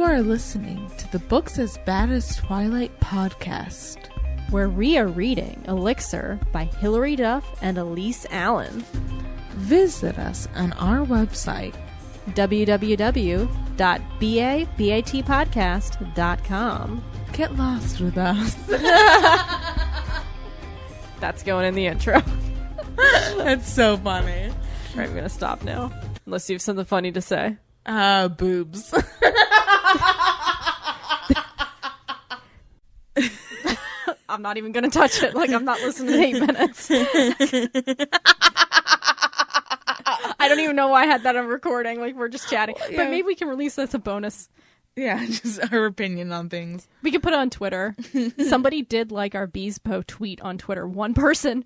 are listening to the Books as Bad as Twilight podcast, where we are reading Elixir by Hilary, Duff, and Elise Allen. Visit us on our website, www.BaBaTpodcast.com. Get lost with us. That's going in the intro. That's so funny. All right, I'm going to stop now. Unless you have something funny to say. Boobs. I'm not even going to touch it. Like, I'm not listening to 8 minutes. I don't even know why I had that on recording. Like, we're just chatting. Yeah. But maybe we can release this as a bonus. Yeah, just our opinion on things. We could put it on Twitter. Somebody did like our Beespo tweet on Twitter. One person.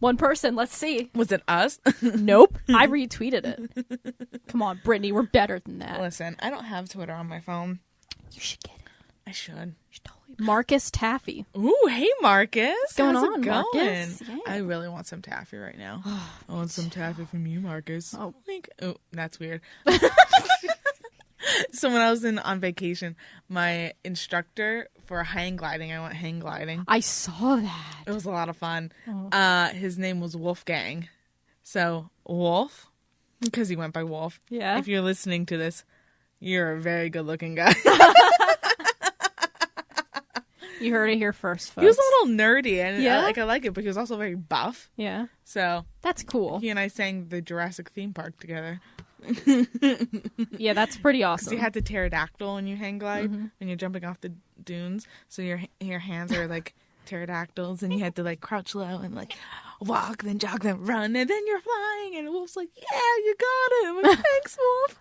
One person. Let's see. Was it us? Nope. I retweeted it. Come on, Brittany. We're better than that. Listen, I don't have Twitter on my phone. You should get it. I should. You should totally. Marcus Taffy. Ooh, hey Marcus. What's going How's on, it going? Marcus? Yeah. I really want some taffy right now. I want some taffy from you, Marcus. Oh, that's weird. So when I was on vacation, my instructor for hang gliding, I went hang gliding. I saw that. It was a lot of fun. Oh. His name was Wolfgang. So Wolf, because he went by Wolf. Yeah. If you're listening to this, you're a very good looking guy. You heard it here first, folks. He was a little nerdy, and Yeah? I like it, but he was also very buff. Yeah. So That's cool. he and I sang the Jurassic theme park together. Yeah, that's pretty awesome. So you had to pterodactyl when you hang glide, when you're jumping off the dunes. So your hands are like pterodactyls, and you had to like crouch low and like walk, then jog, then run, and then you're flying. And Wolf's like, "Yeah, you got it." I'm like, "Thanks, Wolf."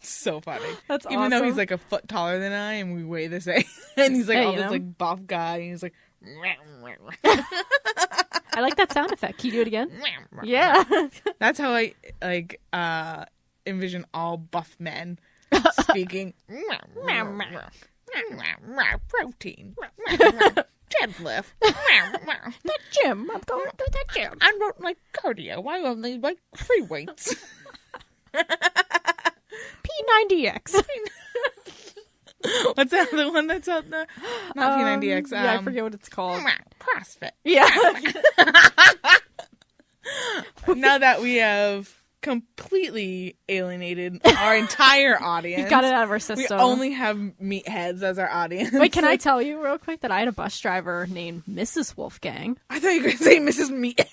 So funny. That's Even though he's awesome. like a foot taller than I, and we weigh the same, and he's like Hey, all you this know. like buff guy, and he's like. I like that sound effect. Can you do it again? Yeah. That's how I like envision all buff men speaking. Protein. Deadlift. That gym. I'm going to that gym. I don't like cardio. I only like free weights. P90X. What's that other one that's out there? Not P90X. Yeah, I forget what it's called. CrossFit. Yeah. Now that we have completely alienated our entire audience. We got it out of our We system. only have meatheads as our audience. Wait, can I tell you real quick that I had a bus driver named Mrs. Wolfgang? I thought you were going to say Mrs. Meathead.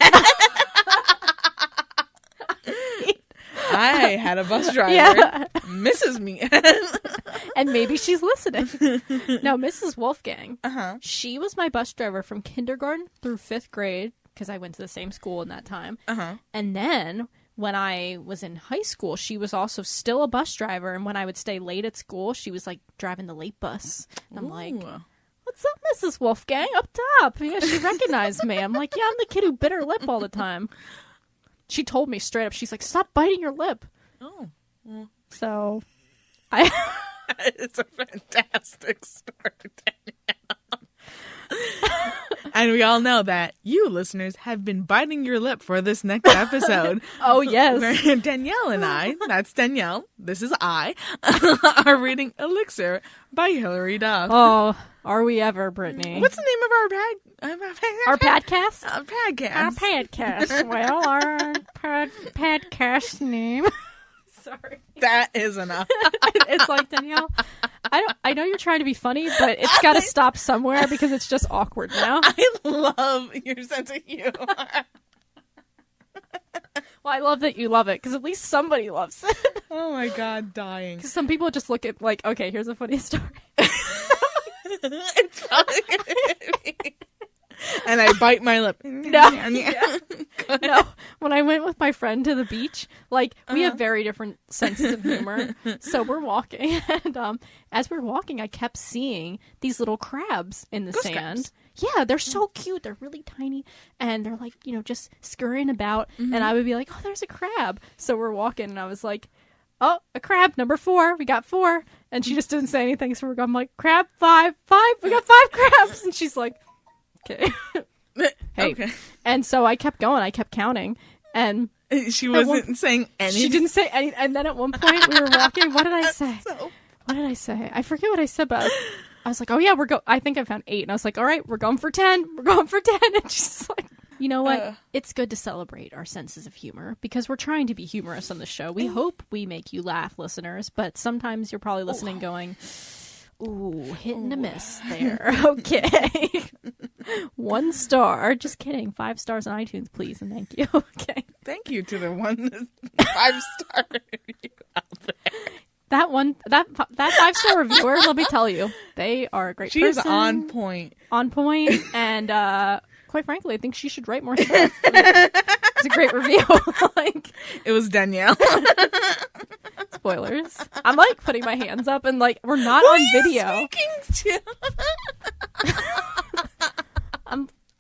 I had a bus driver, Yeah. Mrs. Meathead. And maybe she's listening. Now, Mrs. Wolfgang, Uh-huh. she was my bus driver from kindergarten through 5th grade, because I went to the same school in that time. Uh-huh. And then when I was in high school, she was also still a bus driver. And when I would stay late at school, she was like driving the late bus. And I'm like, Ooh. "What's up, Mrs. Wolfgang? Up top." Yeah, she recognized me. I'm like, "Yeah, I'm the kid who bit her lip all the time." She told me straight up, she's like, "Stop biting your lip." Oh. Well, So I it's a fantastic story, Danielle. And we all know that you listeners have been biting your lip for this next episode. oh yes. Where Danielle and I, that's Danielle, this is I, are reading Elixir by Hilary Duff. Oh, are we ever, Brittany? What's the name of our our podcast? podcast? Our podcast. Well, our podcast name. Sorry. That is enough. It's like, Danielle, I know you're trying to be funny, but it's got to stop somewhere because it's just awkward now. I love your sense of humor. Well, I love that you love it because at least somebody loves it. Oh my god, dying. Because some people just look at like, okay, here's a funny story. It's probably gonna be. And I bite my lip. No, no. When I went with my friend to the beach, like we have very different senses of humor. So we're walking, and as we're walking, I kept seeing these little crabs in the Ghost sand. crabs. Yeah, they're so cute. They're really tiny, and they're like, just scurrying about. And I would be like, "Oh, there's a crab." So we're walking, and I was like, "Oh, a crab, number 4. We got 4." And she just didn't say anything. So I'm like, "Crab 5, 5. We got 5 crabs." And she's like, "Okay." Hey. Okay. And so I kept going. I kept counting. And She wasn't saying anything. She didn't say anything. And then at one point we were walking. What did I say? What did I say? I forget what I said, but I was like, oh yeah, I think I found 8. And I was like, all right, we're going for 10. We're going for 10. And she's like, you know what? It's good to celebrate our senses of humor because we're trying to be humorous on the show. We hope we make you laugh, listeners, but sometimes you're probably listening going, ooh, hit and a miss there. Okay. 1 star. Just kidding. 5 stars on iTunes, please, and thank you. Okay. Thank you to the 5-star review out there. That 5-star reviewer, let me tell you, they are a great person. She is on point. On point, and quite frankly, I think she should write more stuff. It's a great review. Like, it was Danielle. Spoilers. I'm like putting my hands up, and like we're not on video.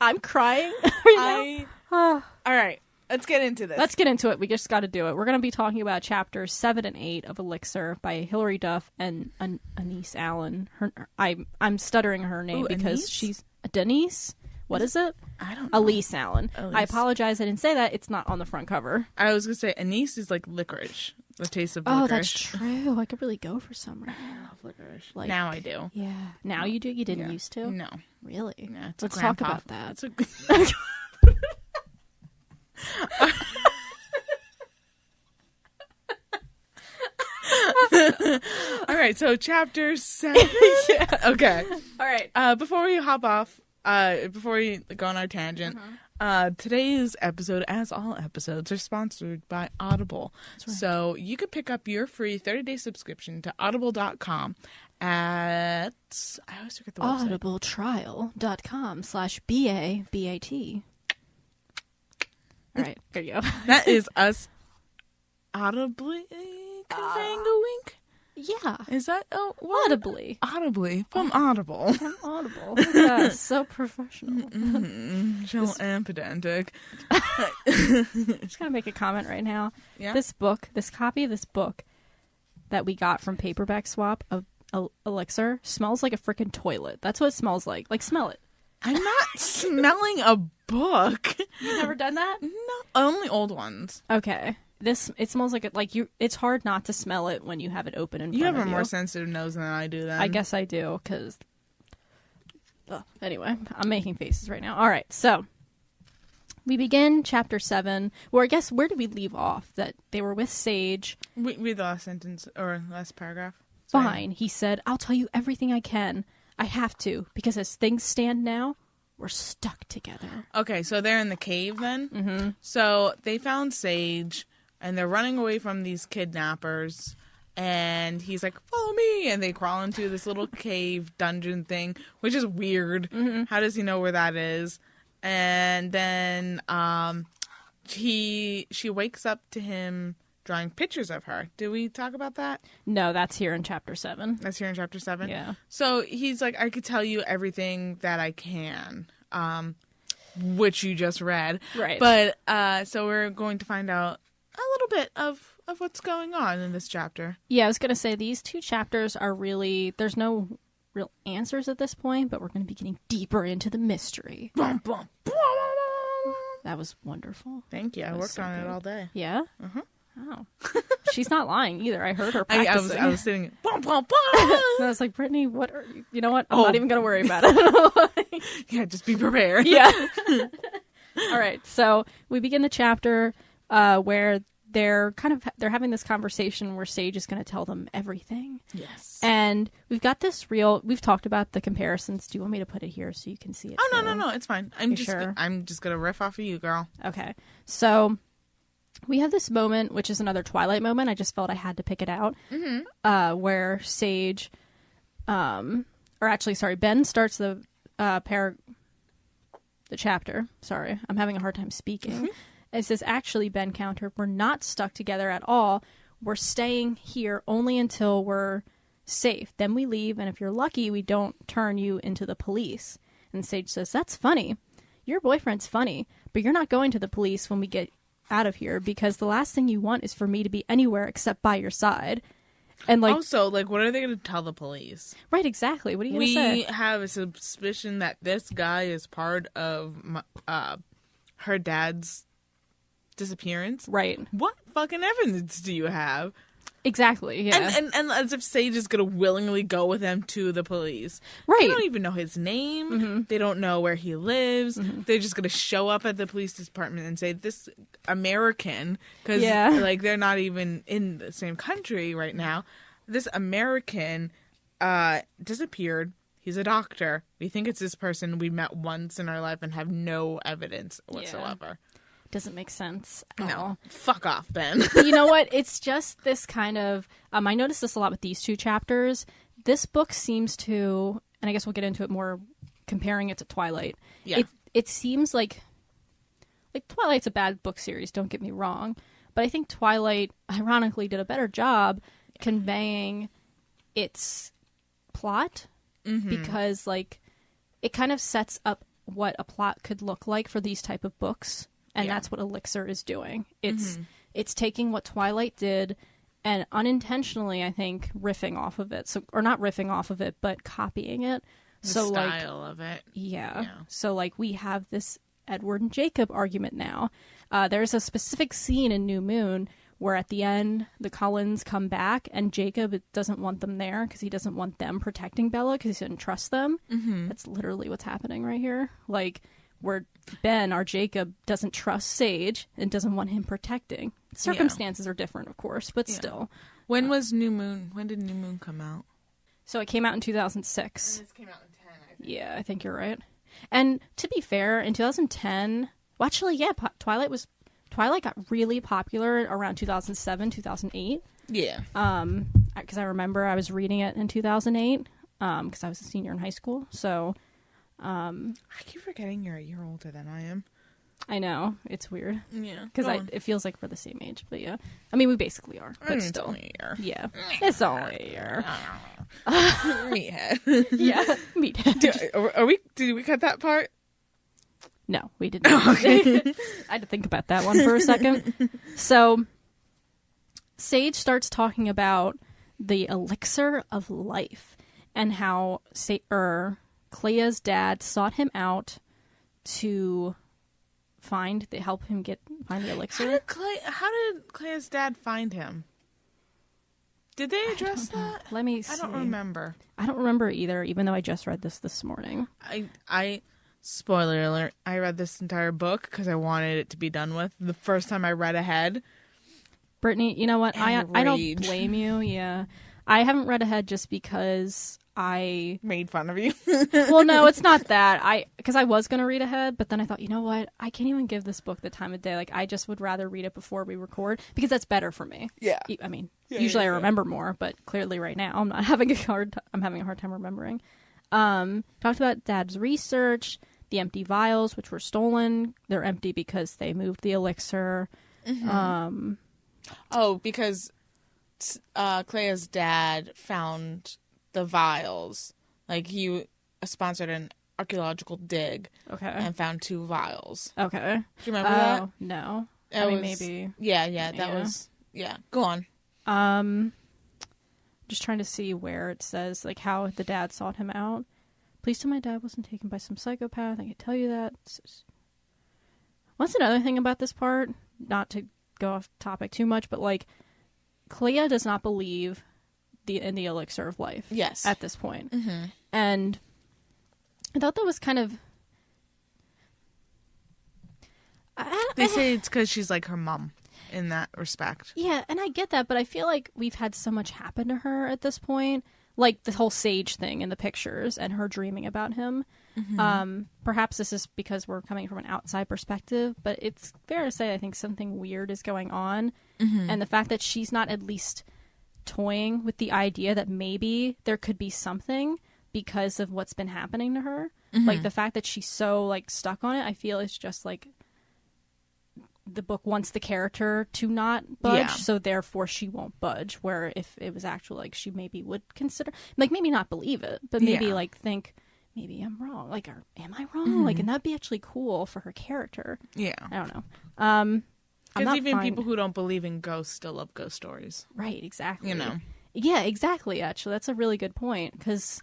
I'm crying right now. All right. Let's get into this. Let's get into it. We just got to do it. We're going to be talking about chapters 7 and 8 of Elixir by Hilary Duff and Anise Allen. I'm stuttering her name because Anise? she's Denise. What is it? I don't know. Elise Allen. I apologize. I didn't say that. It's not on the front cover. I was going to say anise is like licorice. The taste of Oh, licorice. that's true. I could really go for some right now. I love licorice. Like, now I do. Yeah. Now you do? You didn't used to? No. Really? Yeah, Let's talk about that. All right, so chapter 7. Yeah. Okay. All right. Before we hop off, before we go on our tangent, today's episode, as all episodes, are sponsored by Audible. Right. So you could pick up your free 30-day subscription to audible.com at, I always forget the website. audibletrial.com/BaBaT. All right, there you go. That is us audibly conveying a wink? Yeah. Is that Audibly. Audibly from Audible. From Audible. Yeah, so professional. Chill and pedantic. Just gonna make a comment right now. Yeah. This copy of this book that we got from Paperback Swap of Elixir smells like a freaking toilet. That's what it smells like. Like, smell it. I'm not smelling a book. You've never done that? No, only old ones. Okay. It smells like it's hard not to smell it when you have it open in front of you. You have a more sensitive nose than I do, then. I guess I do, because... Anyway, I'm making faces right now. All right, so we begin chapter 7. Well, I guess, where did we leave off? That they were with Sage. Read the last sentence, or last paragraph. Sorry. Fine. He said, I'll tell you everything I can. I have to, because as things stand now, we're stuck together. Okay, so they're in the cave then? Mm-hmm. So they found Sage, and they're running away from these kidnappers, and he's like, follow me, and they crawl into this little cave dungeon thing, which is weird. Mm-hmm. How does he know where that is? And then she wakes up to him drawing pictures of her. Did we talk about that? No, that's here in chapter 7. That's here in chapter 7? Yeah. So he's like, I could tell you everything that I can, which you just read. Right. But, so we're going to find out a little bit of what's going on in this chapter. Yeah, I was going to say, these 2 chapters are really, there's no real answers at this point, but we're going to be getting deeper into the mystery. Bum, bum, bum. That was wonderful. Thank you. I worked on it all day. Yeah? Uh-huh. Oh. She's not lying either. I heard her practicing. I was sitting, bum, bum, bum. I was like, Brittany, what are you? You know what? I'm not even going to worry about it. Yeah, just be prepared. Yeah. All right. So we begin the chapter where they're having this conversation where Sage is going to tell them everything. Yes. And we've got this we've talked about the comparisons. Do you want me to put it here so you can see it? Oh, no, it's fine. I'm just sure? I'm just going to riff off of you, girl. Okay. So we have this moment, which is another Twilight moment. I just felt I had to pick it out. Mm-hmm. Where Sage, Ben starts the chapter. Sorry, I'm having a hard time speaking. Mm-hmm. It says, actually, Ben countered, we're not stuck together at all. We're staying here only until we're safe. Then we leave, and if you're lucky, we don't turn you into the police. And Sage says, that's funny. Your boyfriend's funny, but you're not going to the police when we get out of here, because the last thing you want is for me to be anywhere except by your side. And also, what are they going to tell the police? Right, exactly. What are you going to say? We have a suspicion that this guy is part of her dad's disappearance. Right. What fucking evidence do you have? Exactly, yeah. And as if Sage is going to willingly go with them to the police. Right. They don't even know his name. They don't know where he lives. They're just going to show up at the police department and say, this American, because like they're not even in the same country right now. This American disappeared. He's a doctor. We think it's this person we met once in our life and have no evidence whatsoever. Doesn't make sense at all. Fuck off, Ben. But you know what? It's just this kind of... I noticed this a lot with these 2 chapters. This book seems to... And I guess we'll get into it more comparing it to Twilight. Yeah. It seems like Twilight's a bad book series, don't get me wrong. But I think Twilight, ironically, did a better job conveying its plot. Because, like, it kind of sets up what a plot could look like for these type of books. And that's what Elixir is doing. It's taking what Twilight did and unintentionally, I think, riffing off of it. So, or not riffing off of it, but copying it. The style of it. Yeah. So, like, we have this Edward and Jacob argument now. There's a specific scene in New Moon where at the end, the Cullens come back and Jacob doesn't want them there because he doesn't want them protecting Bella because he doesn't trust them. That's literally what's happening right here. Like, where Ben, our Jacob, doesn't trust Sage and doesn't want him protecting. Circumstances are different, of course, but still. When was New Moon? When did New Moon come out? So it came out in 2006. This came out in 10, I think. Yeah, I think you're right. And to be fair, in 2010, well, actually, yeah, Twilight got really popular around 2007, 2008. Yeah. Because I remember I was reading it in 2008 because I was a senior in high school. So... I keep forgetting you're a year older than I am. I know. It's weird. Yeah. Because it feels like we're the same age. But yeah. I mean, we basically are. But It's still. only a year. Yeah. It's only a year. Meathead. Yeah. Meathead. Did we cut that part? No, we didn't. I had to think about that one for a second. So, Sage starts talking about the elixir of life and how Clea's dad sought him out to help him find the elixir. How did Clea's dad find him? Did they address that? Let me see. I don't remember. I don't remember either, even though I just read this morning. I spoiler alert, I read this entire book because I wanted it to be done with. The first time I read ahead. Brittany, you know what? I don't blame you. Yeah. I haven't read ahead just because I made fun of you. Well, no, it's not that. Because I was going to read ahead, but then I thought, you know what? I can't even give this book the time of day. Like, I just would rather read it before we record because that's better for me. Yeah. I mean, usually I remember more, but clearly right now I'm having a hard time remembering. Talked about Dad's research, the empty vials, which were stolen. They're empty because they moved the elixir. Because Clea's dad found the vials. Like, he sponsored an archaeological dig. Okay. And found 2 vials. Okay. Do you remember that? No. Maybe. Yeah, that was... Yeah, go on. Just trying to see where it says, like, how the dad sought him out. Please tell my dad wasn't taken by some psychopath. I can tell you that. What's another thing about this part? Not to go off topic too much, but, like, Clea does not believe in the elixir of life. Yes. At this point. Mm-hmm. And I thought that was kind of... They say it's because she's like her mom in that respect. Yeah, and I get that, but I feel like we've had so much happen to her at this point. Like the whole Sage thing in the pictures and her dreaming about him. Mm-hmm. Perhaps this is because we're coming from an outside perspective, but it's fair to say I think something weird is going on. Mm-hmm. And the fact that she's not at least toying with the idea that maybe there could be something because of what's been happening to her. Mm-hmm. Like the fact that she's so like stuck on it, I feel is just like the book wants the character to not budge, so therefore she won't budge. Where if it was actually like she maybe would consider, like maybe not believe it, but maybe like think maybe I'm wrong. Like, am I wrong? Mm-hmm. Like, and that'd be actually cool for her character. Yeah, I don't know. Because even people who don't believe in ghosts still love ghost stories. Right? Exactly. You know. Yeah, exactly. Actually, that's a really good point. Because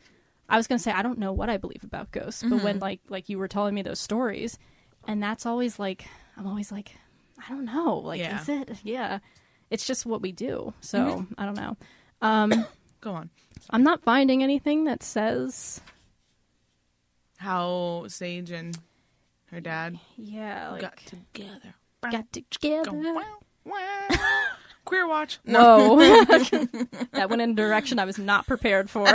I was gonna say I don't know what I believe about ghosts, but when like you were telling me those stories, and that's always like I'm always like. I don't know. Like, is it? Yeah. It's just what we do. So, I don't know. Go on. I'm not finding anything that says how Sage and her dad like, got together. Got together. Wow, wow. Queer watch. No. That went in a direction I was not prepared for.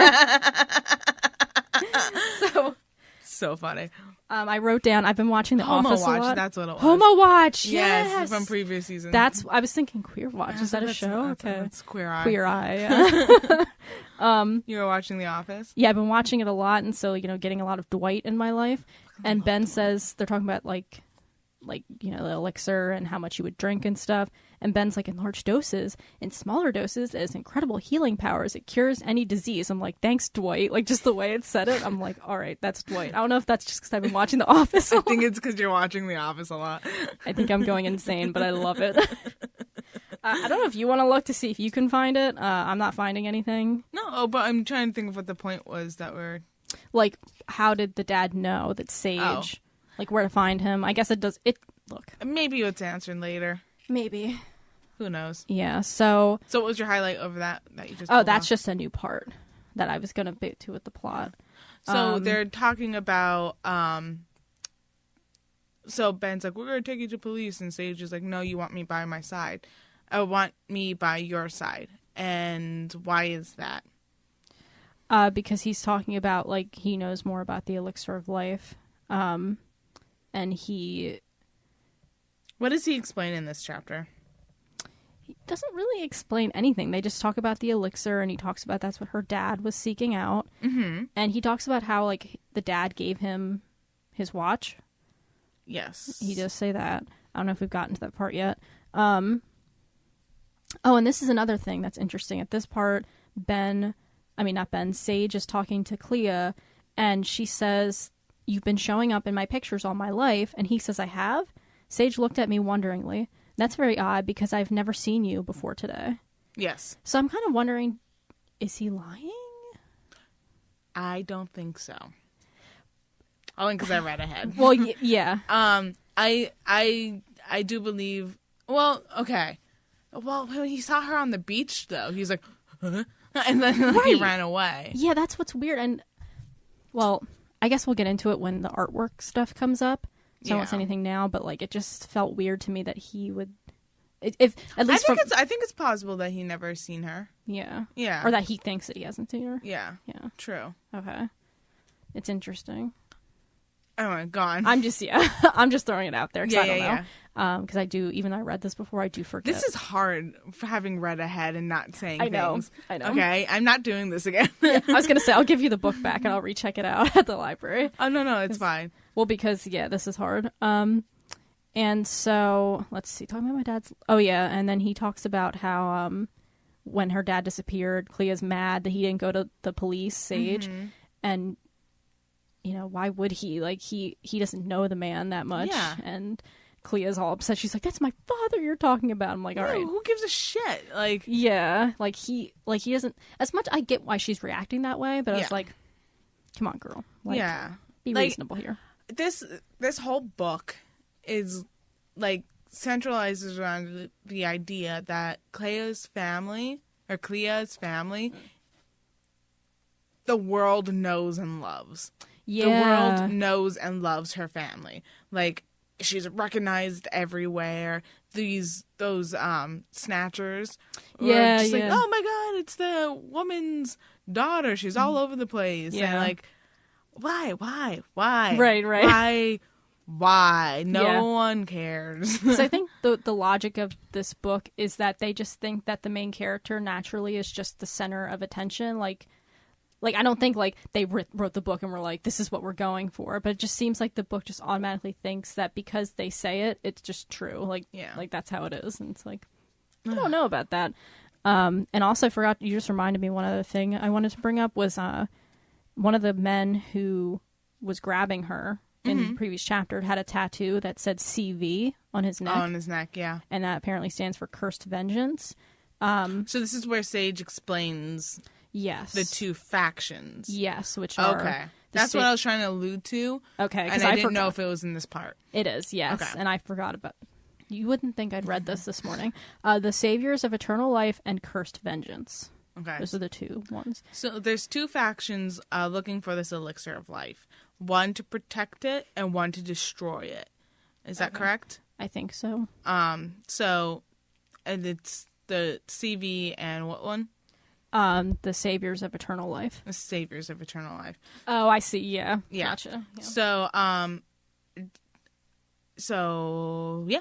So funny. I wrote down, I've been watching The Homo Office Watch, a lot. that's what it was. Homo Watch, yes. From previous seasons. I was thinking Queer Watch. Is that a show? Okay. It's Queer Eye. Queer Eye, yeah. You were watching The Office? Yeah, I've been watching it a lot, and so, getting a lot of Dwight in my life. And Ben says, they're talking about, like, the elixir and how much you would drink and stuff. And Ben's like, in large doses, in smaller doses, it has incredible healing powers. It cures any disease. I'm like, thanks, Dwight. Like, just the way it said it, I'm like, all right, that's Dwight. I don't know if that's just because I've been watching The Office a lot. I think it's because you're watching The Office a lot. I think I'm going insane, but I love it. I don't know if you want to look to see if you can find it. I'm not finding anything. No, but I'm trying to think of what the point was that we're... Like, how did the dad know that Sage... Like, where to find him. I guess it does... Look. Maybe it's answered later. Maybe. Who knows? Yeah, so... So what was your highlight over that you just... Oh, that's just a new part that I was going to bit to with the plot. So they're talking about... So Ben's like, we're going to take you to police. And Sage is like, no, you want me by my side. I want me by your side. And why is that? Because he's talking about, like, he knows more about the elixir of life. And he... What does he explain in this chapter? He doesn't really explain anything. They just talk about the elixir, and he talks about that's what her dad was seeking out. Mm-hmm. And he talks about how, like, the dad gave him his watch. Yes. He does say that. I don't know if we've gotten to that part yet. Oh, and this is another thing that's interesting. At this part, Sage is talking to Clea, and she says... You've been showing up in my pictures all my life. And he says, I have? Sage looked at me wonderingly. That's very odd because I've never seen you before today. Yes. So I'm kind of wondering, is he lying? I don't think so. Only because I read ahead. Well, yeah. I do believe... Well, okay. Well, when he saw her on the beach, though, he's like... Huh? And then he ran away. Yeah, that's what's weird. And, well... I guess we'll get into it when the artwork stuff comes up. So I won't say anything now, but like it just felt weird to me that he would. I think it's possible that he never seen her. Yeah. Yeah. Or that he thinks that he hasn't seen her. Yeah. Yeah. True. Okay. It's interesting. Oh my god. I'm just throwing it out there because I don't know. Because I do, even though I read this before, I do forget. This is hard for having read ahead and not saying things. I know. Okay, I'm not doing this again. I was going to say, I'll give you the book back and I'll recheck it out at the library. Oh, no, it's fine. Well, because, this is hard. And so, let's see, talking about my dad's... Oh, yeah, and then he talks about how when her dad disappeared, Clea's mad that he didn't go to the police, Sage, and... why would he? Like, he doesn't know the man that much. Yeah. And Clea's all upset. She's like, that's my father you're talking about. I'm like, all right. Who gives a shit? Like... Yeah. Like, he doesn't... As much I get why she's reacting that way, but I was like, come on, girl. Like, be reasonable here. This whole book is, like, centralizes around the idea that Clea's family, the world knows and loves. Yeah. The world knows and loves her family. Like, she's recognized everywhere. Those snatchers were just like, oh my god, it's the woman's daughter. She's all over the place. Yeah. And like, why? Right. Why? No one cares. So I think the logic of this book is that they just think that the main character naturally is just the center of attention. Like I don't think like they wrote the book and were like, this is what we're going for. But it just seems like the book just automatically thinks that because they say it, it's just true. Like that's how it is. And it's like, I don't know about that. And also I forgot, you just reminded me one other thing I wanted to bring up was one of the men who was grabbing her in the previous chapter had a tattoo that said CV on his neck. Oh, on his neck, yeah. And that apparently stands for Cursed Vengeance. So this is where Sage explains... Yes. The two factions. Yes, which are... Okay. That's what I was trying to allude to. Okay. And I didn't know if it was in this part. It is, yes. Okay. And I forgot about... You wouldn't think I'd read this morning. The Saviors of Eternal Life and Cursed Vengeance. Okay. Those are the two ones. So there's two factions looking for this elixir of life. One to protect it and one to destroy it. Is that correct? I think so. So and it's the CV and what one? The Saviors of Eternal Life. The Saviors of Eternal Life. Oh, I see. Yeah. Gotcha. Yeah. So yeah.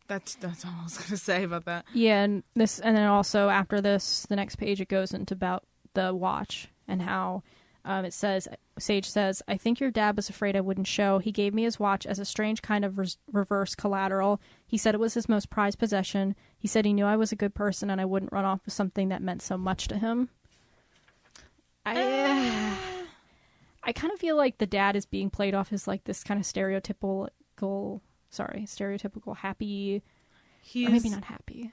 That's all I was gonna say about that. Yeah, and then also after this, the next page it goes into about the watch and how it says, Sage says, "I think your dad was afraid I wouldn't show. He gave me his watch as a strange kind of reverse collateral. He said it was his most prized possession. He said he knew I was a good person and I wouldn't run off with something that meant so much to him." I kind of feel like the dad is being played off as like this kind of stereotypical happy. He's or maybe not happy.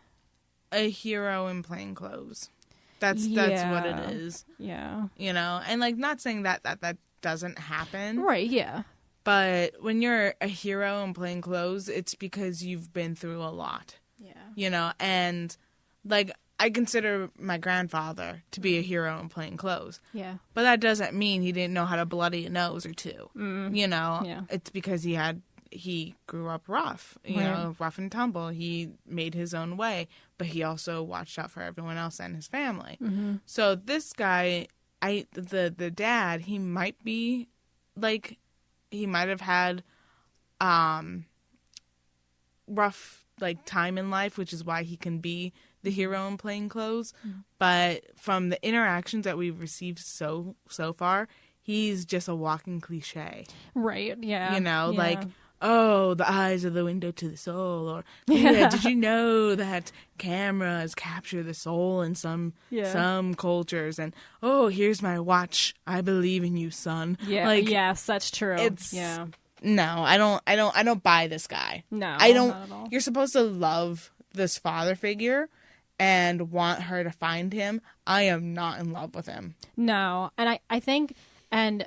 A hero in plain clothes. That's what it is. Yeah. You know, and like not saying that doesn't happen. Right, yeah. But when you're a hero in plain clothes, it's because you've been through a lot. Yeah. You know, and like I consider my grandfather to be a hero in plain clothes. Yeah. But that doesn't mean he didn't know how to bloody a nose or two. You know, Yeah. It's because he grew up rough, you know, rough and tumble. He made his own way, but he also watched out for everyone else and his family. Mm-hmm. So this guy, the dad, he might be like, he might have had rough like time in life, which is why he can be the hero in plain clothes. But from the interactions that we've received so far, he's just a walking cliche. Right, yeah. You know, yeah. like, oh, the eyes are the window to the soul, or yeah, did you know that cameras capture the soul in some cultures? And oh, here's my watch. I believe in you, son. Yeah, like, yes, that's true. Yeah. No, I don't buy this guy. No, I don't. Not at all. You're supposed to love this father figure and want her to find him. I am not in love with him. No, and I think, and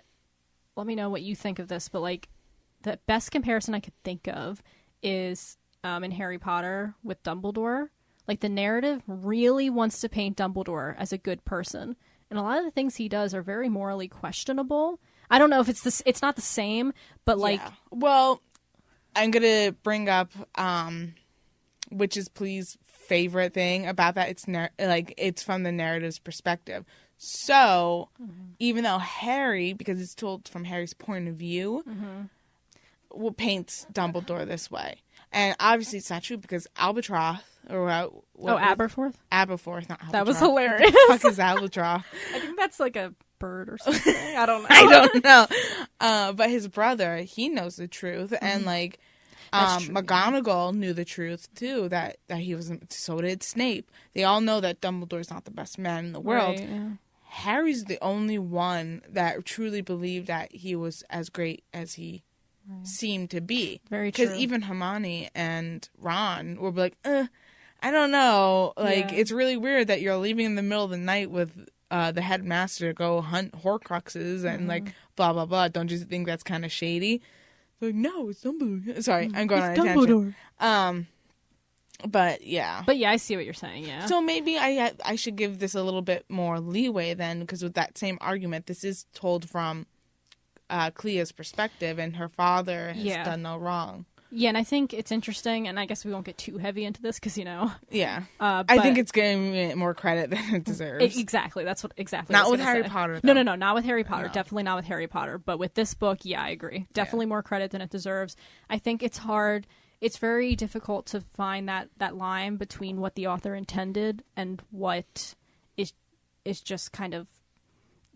let me know what you think of this, but like, the best comparison I could think of is in Harry Potter with Dumbledore. Like, the narrative really wants to paint Dumbledore as a good person, and a lot of the things he does are very morally questionable. I don't know if it's not the same, but like, well, I'm gonna bring up which is Plea's favorite thing about that. It's it's from the narrative's perspective. So even though Harry, because it's told from Harry's point of view, paints Dumbledore this way, and obviously it's not true because Albatross or Aberforth, not Albatross. That was hilarious. What the fuck is Albatross? I think that's like a bird or something. I don't know. I don't know. But his brother, he knows the truth, and like McGonagall knew the truth too. That he was. So did Snape. They all know that Dumbledore's not the best man in the world. Right, yeah. Harry's the only one that truly believed that he was as great as he seemed to be. Very true. Because even Hermione and Ron were like, I don't know. Like, it's really weird that you're leaving in the middle of the night with the headmaster to go hunt Horcruxes and like blah blah blah. Don't you think that's kind of shady? Like, no, it's Dumbledore. Sorry, I'm going on a tangent. But yeah, I see what you're saying. Yeah. So maybe I should give this a little bit more leeway then, because with that same argument, this is told from Clea's perspective, and her father has done no wrong. Yeah, and I think it's interesting, and I guess we won't get too heavy into this because, you know. Yeah. I think it's giving it more credit than it deserves. Exactly. That's what exactly. Not with Harry Potter, though. No, not with Harry Potter. No. Definitely not with Harry Potter. But with this book, I agree. Definitely more credit than it deserves. I think it's hard. It's very difficult to find that line between what the author intended and what is just kind of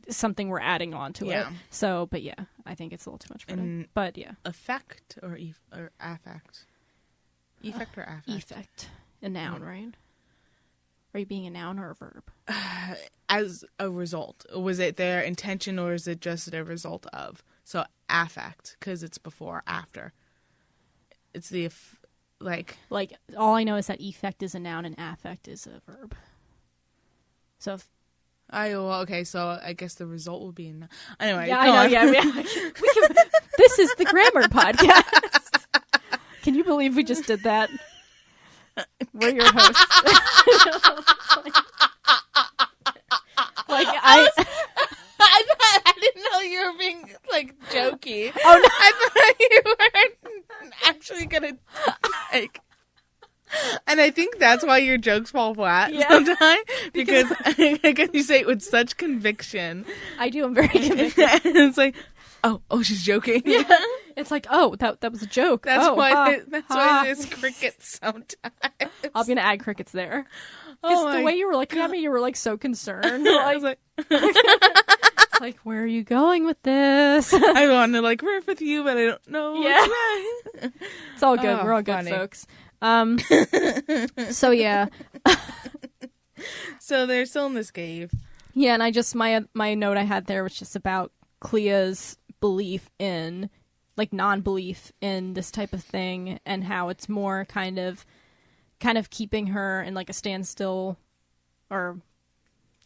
something we're adding on to it. So, but I think it's a little too much for it. But effect or affect? Effect or affect? Effect. A noun, right? Are you being a noun or a verb? As a result. Was it their intention or is it just a result of? So affect, because it's before, after. It's the, like all I know is that effect is a noun and affect is a verb. So if, okay, so I guess the result will be anyway. Yeah, I know. Yeah, this is the grammar podcast. Can you believe we just did that? We're your hosts. I didn't know you were being like jokey. Oh no! I thought you were actually gonna like. And I think that's why your jokes fall flat sometimes because you say it with such conviction. I do. I'm very convicted. And it's like, oh, she's joking. Yeah. It's like, oh, that was a joke. That's why there's crickets sometimes. I'm gonna add crickets there. Because the way you were looking at me, you were like so concerned. Like, I was like, it's like, where are you going with this? I want to like riff with you, but I don't know. Yeah. It's all good. Oh, we're all funny. good, folks. So yeah. So they're still in this cave. Yeah, and I just my note I had there was just about Clea's belief in like non-belief in this type of thing and how it's more kind of keeping her in like a standstill, or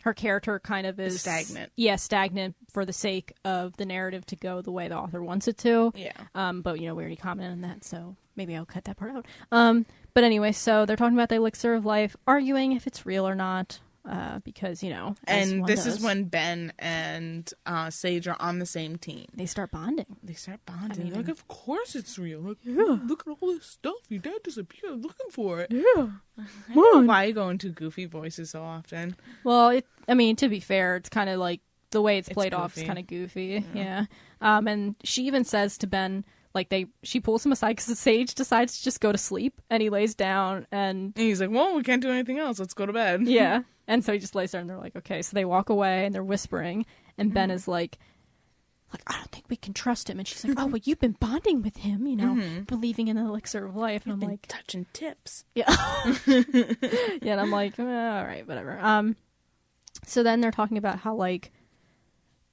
her character kind of is stagnant. Yeah, stagnant for the sake of the narrative to go the way the author wants it to. Yeah. But we already commented on that, so maybe I'll cut that part out. But anyway, so they're talking about the elixir of life, arguing if it's real or not. Because, and this is when Ben and Sage are on the same team. they start bonding. I mean, like, of course it's real. Like, look at all this stuff. Your dad disappeared looking for it. Yeah. I don't know why you go into goofy voices so often. Well, to be fair, it's kind of like the way it's played off is goofy. kind of goofy. Yeah. And she even says to Ben, like she pulls him aside because Sage decides to just go to sleep, and he lays down and he's like, well, we can't do anything else. Let's go to bed. Yeah. And so he just lays there and they're like, okay. So they walk away and they're whispering. And Ben is like, I don't think we can trust him. And she's like, oh, well, you've been bonding with him, believing in the elixir of life. And I'm like, touching tips. Yeah. Yeah. And I'm like, all right, whatever. So then they're talking about how, like,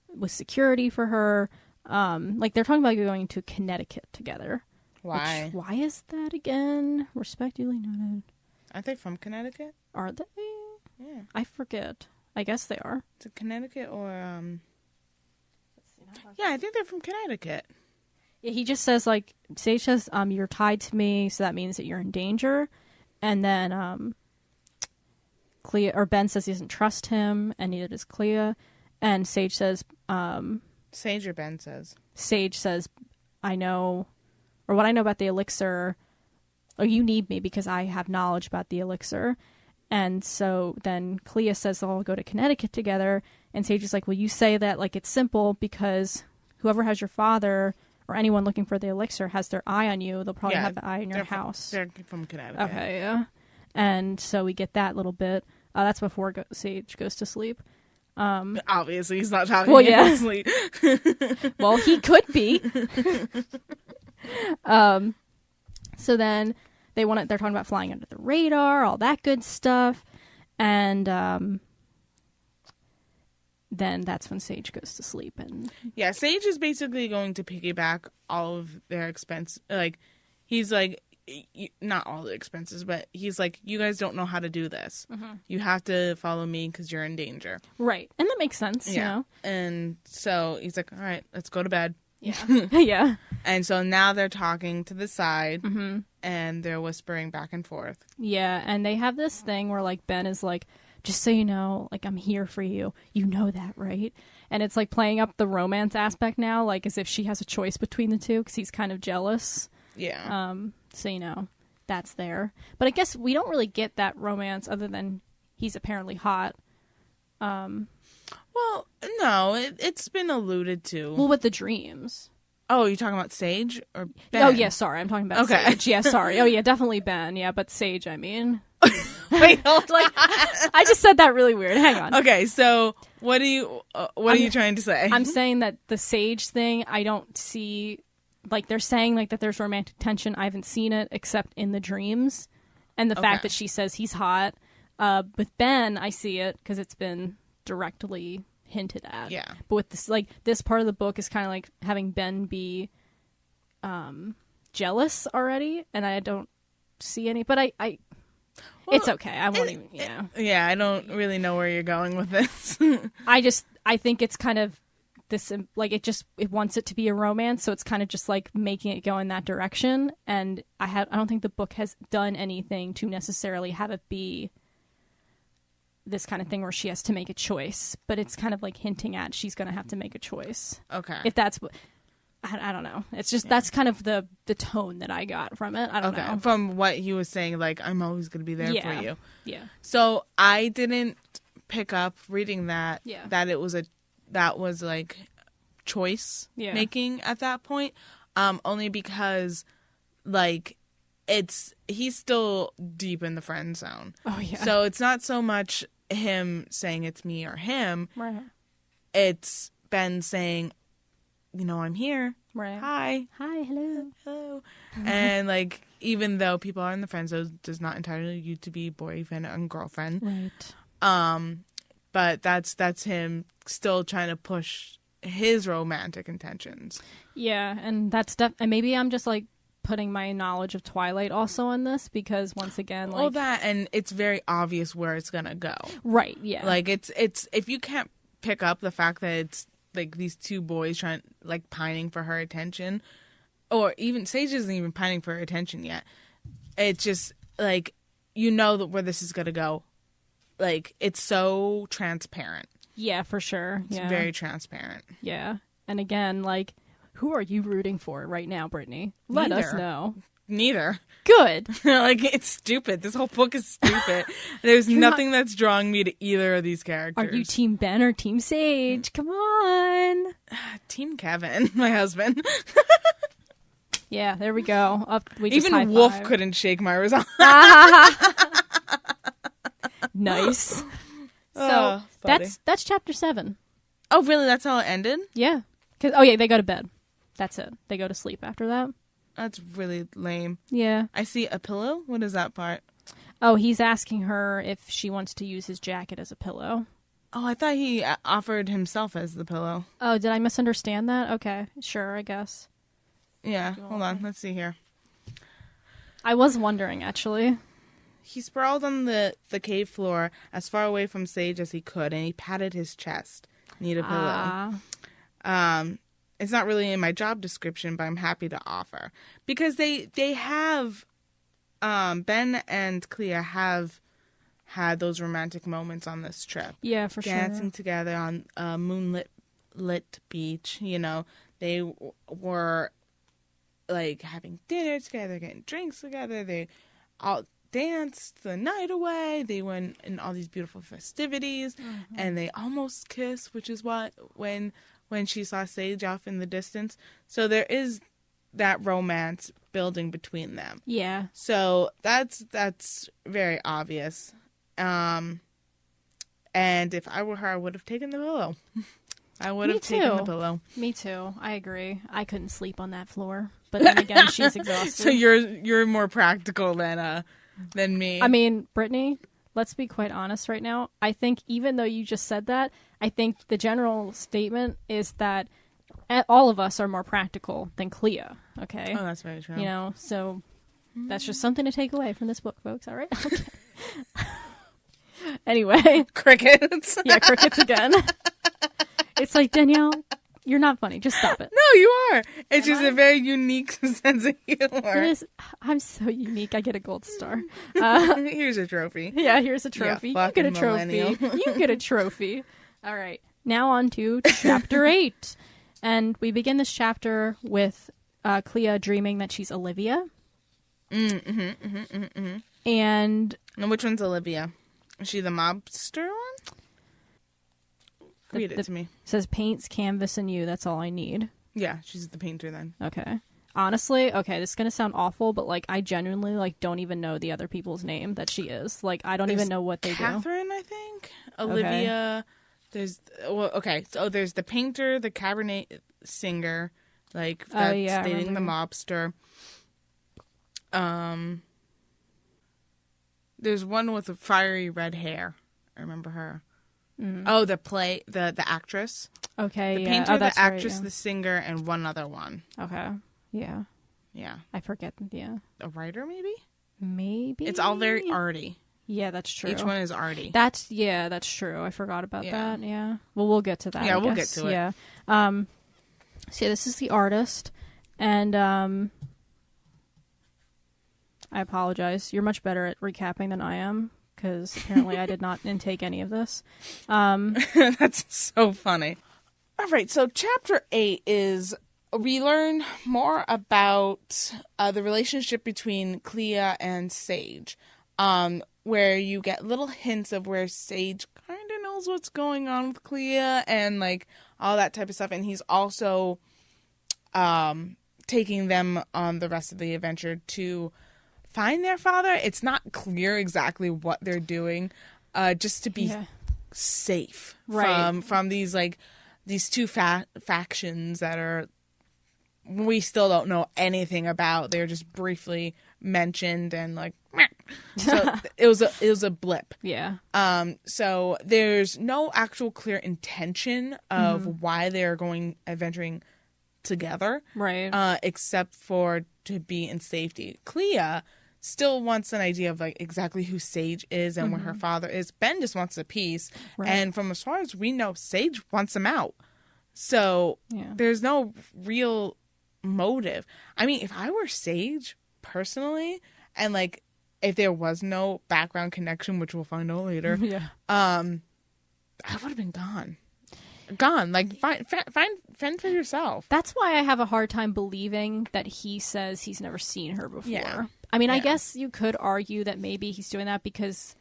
with security for her, like they're talking about going to Connecticut together. Why? Why is that again? Respectively noted. Aren't they from Connecticut? Are they? Yeah. I forget. I guess they are. Is it Connecticut or Yeah, I think they're from Connecticut. Yeah, he just says, like, Sage says, you're tied to me, so that means that you're in danger. And then Ben says he doesn't trust him, and neither does Clea. And Sage says, Sage or Ben says? Sage says, I know, or what I know about the elixir, or you need me because I have knowledge about the elixir. And so then Clea says they'll all go to Connecticut together. And Sage is like, well, you say that like it's simple because whoever has your father or anyone looking for the elixir has their eye on you. They'll probably have the eye in your house. They're from Connecticut. Okay, yeah. And so we get that little bit. That's before Sage goes to sleep. Obviously, he's not talking well, sleep. Well, he could be. So then they're talking about flying under the radar, all that good stuff. And then that's when Sage goes to sleep. And yeah, Sage is basically going to piggyback all of their expense. Like, he's like, not all the expenses, but he's like, you guys don't know how to do this. You have to follow me because you're in danger. Right. And that makes sense, you know? And so he's like, all right, let's go to bed. Yeah. Yeah. And so now they're talking to the side and they're whispering back and forth. Yeah. And they have this thing where, like, Ben is like, just so you know, like, I'm here for you. You know that, right? And it's like playing up the romance aspect now, like as if she has a choice between the two because he's kind of jealous. Yeah. So, you know, that's there. But I guess we don't really get that romance other than he's apparently hot. Well, no, it's been alluded to. Well, with the dreams. Oh, you're talking about Sage or Ben? Oh, yeah, sorry. I'm talking about Sage. Yeah, sorry. Oh, yeah, definitely Ben. Yeah, but Sage, I mean. Wait, hold like, I just said that really weird. Hang on. Okay, so what are you trying to say? I'm saying that the Sage thing, I don't see, like, they're saying, like, that there's romantic tension. I haven't seen it except in the dreams. And the fact that she says he's hot. With Ben, I see it because it's been directly hinted at. Yeah. But with this, like, this part of the book is kind of like having Ben be jealous already, and I don't see any. But well, it's okay. I won't even. Yeah. Yeah, I don't really know where you're going with this. I think it's kind of this, like, it wants it to be a romance, so it's kind of just like making it go in that direction. And I don't think the book has done anything to necessarily have it be this kind of thing where she has to make a choice, but it's kind of like hinting at she's going to have to make a choice. Okay. If that's what, I don't know. It's just, that's kind of the tone that I got from it. I don't know. From what he was saying, like, I'm always going to be there for you. Yeah. So I didn't pick up reading that, Yeah. that was like choice making at that point. Only because, like, he's still deep in the friend zone. Oh, yeah. So it's not so much him saying it's me or him. Right. It's Ben saying, you know, I'm here. Right. Hi, hello. And, like, even though people are in the friend zone, does not entitle you to be boyfriend and girlfriend. Right. But that's him still trying to push his romantic intentions. Yeah, and that's and maybe I'm just like putting my knowledge of Twilight also on this, because once again, like, all that, and it's very obvious where it's gonna go. Right. Yeah. Like, it's if you can't pick up the fact that it's like these two boys trying, like, pining for her attention, or even Sage isn't even pining for her attention yet. It's just like, you know that where this is gonna go. Like, it's so transparent. Yeah, for sure. It's very transparent. Yeah. And again, like, who are you rooting for right now, Brittany? Let us know. Neither. Good. Like, it's stupid. This whole book is stupid. There's nothing that's drawing me to either of these characters. Are you Team Ben or Team Sage? Come on. Team Kevin, my husband. Yeah, there we go. We just even Wolf couldn't shake my resolve. Nice. So that's chapter 7. Oh, really? That's how it ended? Yeah. They go to bed. That's it. They go to sleep after that. That's really lame. Yeah. I see a pillow. What is that part? Oh, he's asking her if she wants to use his jacket as a pillow. Oh, I thought he offered himself as the pillow. Oh, did I misunderstand that? Okay. Sure, I guess. Yeah. Hold on. Let's see here. I was wondering, actually. He sprawled on the cave floor as far away from Sage as he could, and he patted his chest. Need a pillow. It's not really in my job description, but I'm happy to offer. Because they have, Ben and Clea have had those romantic moments on this trip. Yeah, for sure. Dancing together on a moonlit beach, you know. They were, like, having dinner together, getting drinks together. They all danced the night away. They went in all these beautiful festivities, and they almost kissed, which is what when she saw Sage off in the distance. So there is that romance building between them. Yeah. So that's very obvious. And if I were her, I would have taken the pillow. I would have taken the pillow. Me too. I agree. I couldn't sleep on that floor. But then again, she's exhausted. So you're more practical than me. I mean, Brittany, let's be quite honest right now. I think even though you just said that, I think the general statement is that all of us are more practical than Clea. Okay? Oh, that's very true. You know, so that's just something to take away from this book, folks. All right? Okay. Anyway. Crickets. Yeah, crickets again. It's like, Danielle, you're not funny. Just stop it. No, you are. It's just a very unique sense of humor. It is. I'm so unique. I get a gold star. Here's a trophy. Yeah, here's a trophy. Yeah, you get a trophy. You get a trophy. All right. Now on to chapter 8. And we begin this chapter with Clea dreaming that she's Olivia. And which one's Olivia? Is she the mobster one? Read it to me. It says paints, canvas, and you. That's all I need. Yeah, she's the painter then. Okay. Honestly, okay, this is going to sound awful, but, like, I genuinely, like, don't even know the other people's name that she is. Like, I don't even know what they do. Catherine, I think. Olivia. Okay. So there's the painter, the cabaret singer, like, that's dating the mobster. There's one with the fiery red hair. I remember her. Mm. Oh, the actress. Okay, the yeah. painter, the actress, the singer, and one other one. Okay, yeah. Yeah. I forget, yeah. A writer, maybe? Maybe. It's all very arty. Yeah, that's true. Each one is Artie. That's true. I forgot about that. Yeah. Well, we'll get to that. Yeah, I we'll guess. get to it. Yeah. So yeah, this is the artist, and I apologize. You're much better at recapping than I am, because apparently I did not intake any of this. That's so funny. All right, so chapter 8 is we learn more about the relationship between Clea and Sage, where you get little hints of where Sage kind of knows what's going on with Clea and like all that type of stuff, and he's also taking them on the rest of the adventure to find their father. It's not clear exactly what they're doing, just to be safe from these two factions that are we still don't know anything about. They're just briefly mentioned and like meh. So it was a blip. Yeah. So there's no actual clear intention of why they're going adventuring together, right? Except for to be in safety. Clea still wants an idea of like exactly who Sage is and where her father is. Ben just wants a piece, and from as far as we know, Sage wants him out. So there's no real motive. I mean, if I were Sage personally, and like if there was no background connection, which we'll find out later, I would have been gone. Like fend for yourself. That's why I have a hard time believing that he says he's never seen her before. Yeah. I mean, I guess you could argue that maybe he's doing that because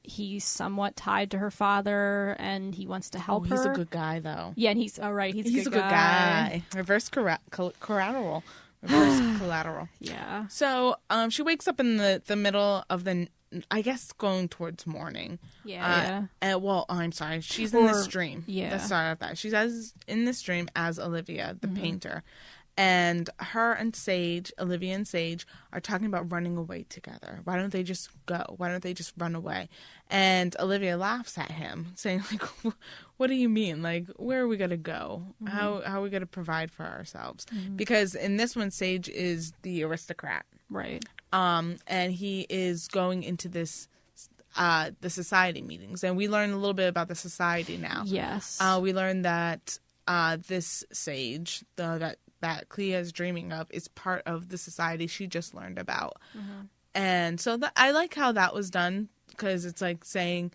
he's somewhat tied to her father and he wants to help her. He's a good guy, though. Yeah, and he's a good guy. Reverse collateral. Reverse collateral. Yeah. So she wakes up in the middle of the, I guess, going towards morning. Yeah. Well, I'm sorry. She's in this dream. Yeah. Let's start with that. She's in this dream as Olivia, the painter. And her and Sage, Olivia and Sage, are talking about running away together. Why don't they just go? Why don't they just run away? And Olivia laughs at him, saying, like, what do you mean? Like, where are we going to go? How are we going to provide for ourselves? Because in this one, Sage is the aristocrat. Right. And he is going into this, the society meetings. And we learn a little bit about the society now. Yes. We learn that this Sage, that Clea is dreaming of, is part of the society she just learned about. And so I like how that was done, because it's like saying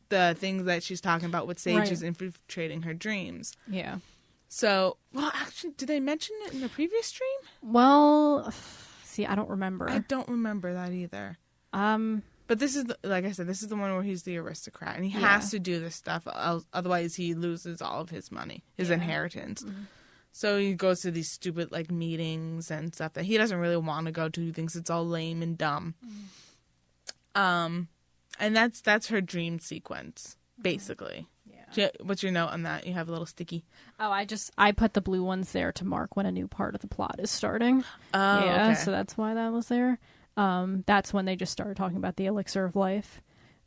the things that she's talking about with Sage is infiltrating her dreams. Yeah. So, well, actually, did they mention it in the previous dream? Well, see, I don't remember. I don't remember that either. But this is, like I said, this is the one where he's the aristocrat, and he has to do this stuff, otherwise he loses all of his money, his inheritance. So he goes to these stupid, like, meetings and stuff that he doesn't really want to go to. He thinks it's all lame and dumb. And that's her dream sequence, basically. Yeah. What's your note on that? You have a little sticky. Oh, I put the blue ones there to mark when a new part of the plot is starting. Oh, yeah, okay. So that's why that was there. That's when they just started talking about the elixir of life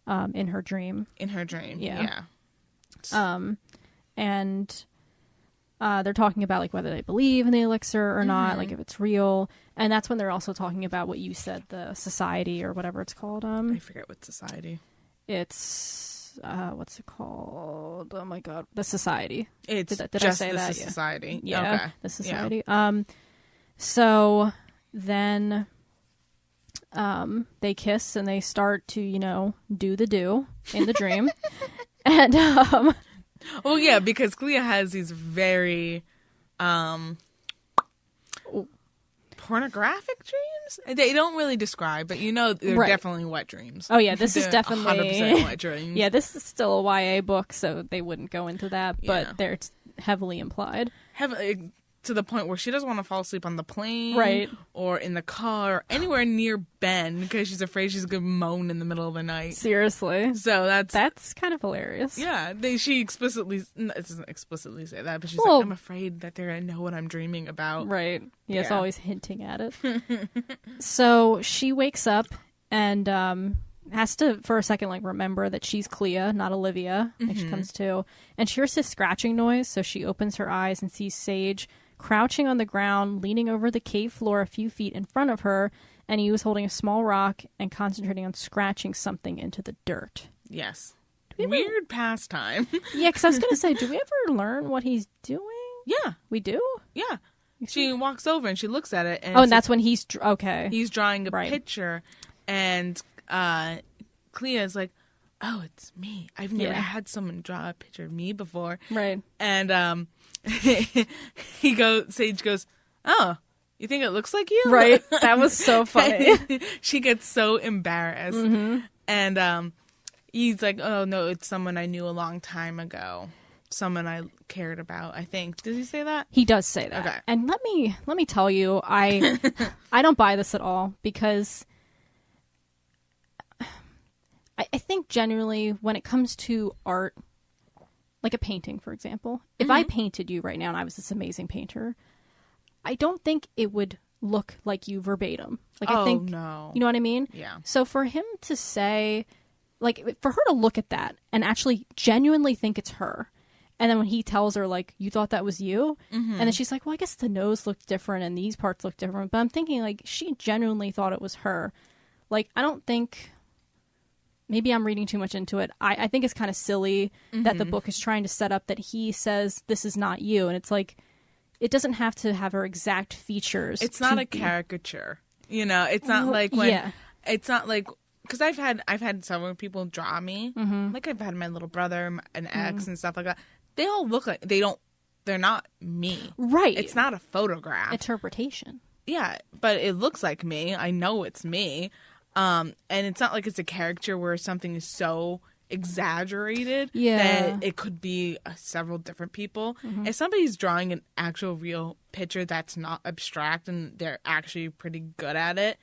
in her dream. In her dream, yeah. And they're talking about like whether they believe in the elixir or not, like if it's real. And that's when they're also talking about what you said, the society or whatever it's called. I forget what society. It's what's it called? Oh my god, the society. It's did just I say the that? society. Yeah, okay. The society. Yeah. So then they kiss and they start to do the do in the dream. And well, yeah, because Clea has these very pornographic dreams. They don't really describe, but they're definitely wet dreams. Oh yeah, this is definitely 100% wet dreams. Yeah, this is still a YA book, so they wouldn't go into that, but they're heavily implied. Heavily, to the point where she doesn't want to fall asleep on the plane, right, or in the car, or anywhere near Ben, because she's afraid she's gonna moan in the middle of the night. Seriously, so that's kind of hilarious. Yeah, she explicitly, it doesn't explicitly say that, but she's like, I'm afraid that they're gonna know what I'm dreaming about. Right? Yeah, it's always hinting at it. So she wakes up and has to for a second like remember that she's Clea, not Olivia. Like she comes to, and she hears this scratching noise, so she opens her eyes and sees Sage crouching on the ground, leaning over the cave floor a few feet in front of her, and he was holding a small rock and concentrating on scratching something into the dirt. Yes. Weird pastime. Yeah, because I was going to say, do we ever learn what he's doing? Yeah. We do? Yeah. She walks over and she looks at it. And that's when he's... okay. He's drawing a picture, and Clea's like, oh, it's me. I've never had someone draw a picture of me before. Right. And Sage goes, oh, you think it looks like you? Right. That was so funny. She gets so embarrassed. Mm-hmm. And he's like, oh, no, it's someone I knew a long time ago. Someone I cared about, I think. Did he say that? He does say that. Okay. And let me tell you, I don't buy this at all, because I think generally when it comes to art, like a painting, for example, if I painted you right now and I was this amazing painter, I don't think it would look like you verbatim. Like, I think, no. You know what I mean? Yeah. So for him to say, like, for her to look at that and actually genuinely think it's her, and then when he tells her, like, you thought that was you? Mm-hmm. And then she's like, well, I guess the nose looked different and these parts look different. But I'm thinking, like, she genuinely thought it was her. Like, I don't think... Maybe I'm reading too much into it. I think it's kind of silly that the book is trying to set up that he says, this is not you. And it's like, it doesn't have to have her exact features. It's not a caricature. You know, it's not like when... Yeah. It's not like... Because I've had several people draw me. Mm-hmm. Like, I've had my little brother, an ex, and stuff like that. They all look like... They're not me. Right. It's not a photograph. Interpretation. Yeah, but it looks like me. I know it's me. And it's not like it's a caricature where something is so exaggerated that it could be several different people. Mm-hmm. If somebody's drawing an actual real picture that's not abstract and they're actually pretty good at it,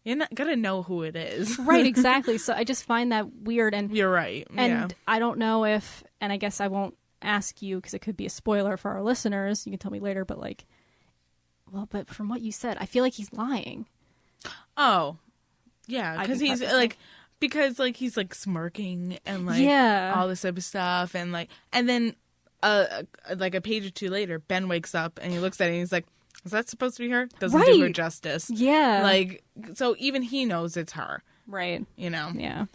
you're not gonna know who it is. Right, exactly. So I just find that weird. And you're right. And I don't know if, and I guess I won't ask you because it could be a spoiler for our listeners. You can tell me later, but like, well, but from what you said, I feel like he's lying. Oh. Yeah, because he's like, he's like smirking and like all this type of stuff, and then like a page or two later, Ben wakes up and he looks at it and he's like, "Is that supposed to be her?" Doesn't do her justice. Yeah, like, so even he knows it's her, right? You know, yeah.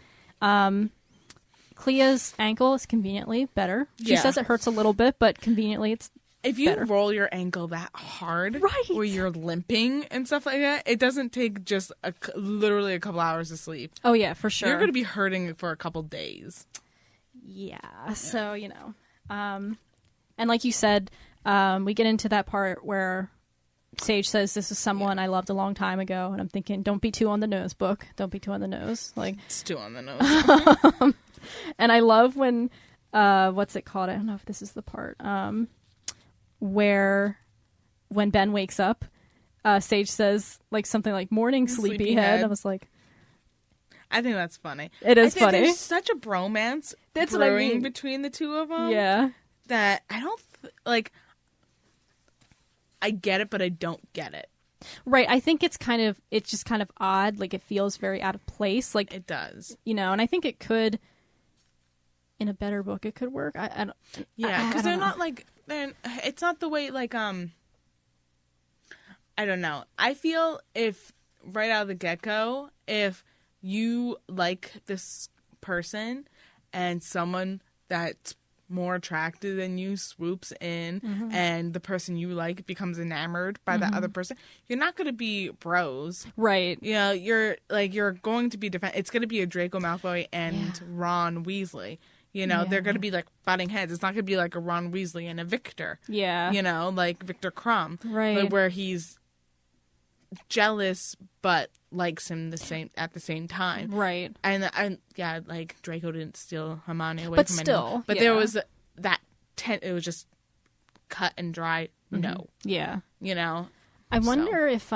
Clea's ankle is conveniently better. She says it hurts a little bit, but conveniently it's. If you roll your ankle that hard, where you're limping and stuff like that, it doesn't take just literally a couple hours of sleep. Oh, yeah, for sure. You're going to be hurting for a couple days. Yeah, so, you know. And like you said, we get into that part where Sage says, this is someone I loved a long time ago. And I'm thinking, don't be too on the nose, book. Don't be too on the nose. Like, it's too on the nose. And I love when, what's it called? I don't know if this is the part. Where when Ben wakes up, Sage says like something like morning sleepyhead. I was like, I think that's funny. It is funny. There's such a bromance brewing between the two of them. Yeah. That I don't like. I get it, but I don't get it. Right. I think it's just kind of odd. Like it feels very out of place. Like it does. You know, and I think it could. In a better book, it could work. I don't. Yeah, because they're not like. It's not the way like I don't know. I feel if right out of the get-go, if you like this person and someone that's more attractive than you swoops in and the person you like becomes enamored by that other person, you're not going to be bros. Right. You know, you're going to be it's going to be a Draco Malfoy and Ron Weasley. You know, they're going to be, like, butting heads. It's not going to be, like, a Ron Weasley and a Victor. Yeah. You know, like Victor Crumb. Right. Where he's jealous but likes him at the same time. Right. And yeah, like, Draco didn't steal Hermione away from anyone. But there was that it was just cut and dry. No. Yeah. You know? I wonder if,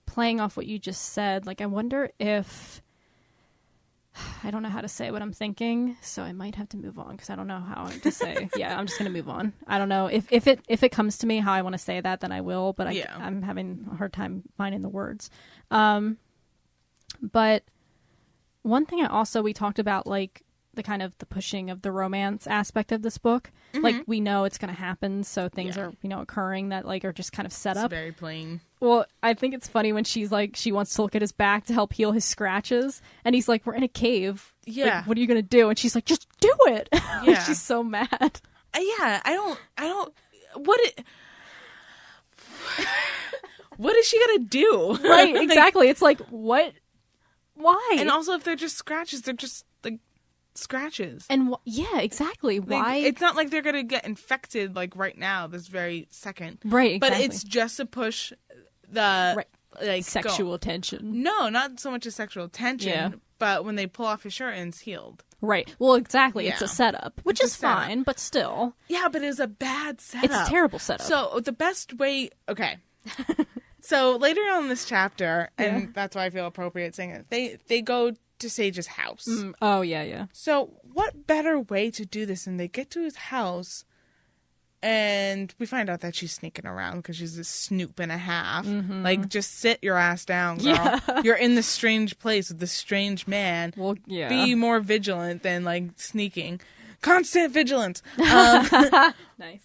playing off what you just said, like, I wonder if... I don't know how to say what I'm thinking, so I might have to move on because I don't know how to say. Yeah, I'm just gonna move on. I don't know if it comes to me how I want to say that, then I will. But I'm having a hard time finding the words. But one thing we talked about, like the kind of the pushing of the romance aspect of this book. Like, we know it's going to happen, so things are, you know, occurring that, like, are just kind of set up. It's very plain. Well, I think it's funny when she's like, she wants to look at his back to help heal his scratches, and he's like, we're in a cave. Yeah. Like, what are you going to do? And she's like, just do it. Yeah. She's so mad. Yeah, I don't, what is she gonna do? Right, exactly. It's like, what? Why? And also, if they're just scratches, they're just, like, scratches. And yeah, exactly. Like, Why? it's not like they're gonna get infected, like, right now, this very second. Right, exactly. But it's just to push the, like, sexual tension. No, not so much as sexual tension, Yeah. but when they pull off his shirt and it's healed. Right. Well, exactly. Yeah. It's a setup, which It's is a setup. fine, but still. Yeah, but it's a bad setup. It's a terrible setup. So the best way, okay. So later on in this chapter, and that's why I feel appropriate saying it, they go to Sage's house. Oh, yeah. So what better way to do this than they get to his house, and we find out that she's sneaking around because she's a snoop and a half. Like, just sit your ass down, girl. Yeah. You're in this strange place with this strange man. Well, yeah. Be more vigilant than, like, sneaking. Constant vigilance. Nice.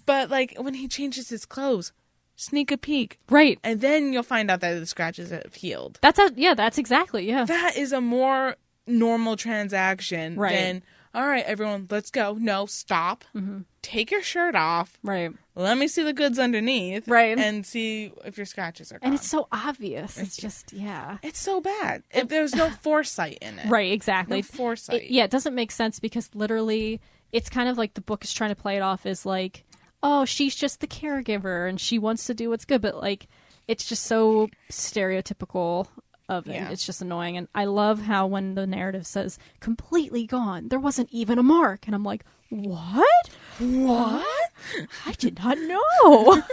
But, like, when he changes his clothes, sneak a peek. Right. And then you'll find out that the scratches have healed. That's exactly, yeah. That is a more normal transaction than, all right, everyone, let's go. No, stop. Take your shirt off. Right. Let me see the goods underneath. Right. And see if your scratches are gone. And it's so obvious. It's just, yeah. It's so bad. If there's no foresight in it. Right, exactly. No foresight. It doesn't make sense because literally it's kind of like the book is trying to play it off as like, oh, she's just the caregiver and she wants to do what's good. But, like, it's just so stereotypical of it. Yeah. It's just annoying. And I love how when the narrative says completely gone, there wasn't even a mark. And I'm like, what? I did not know.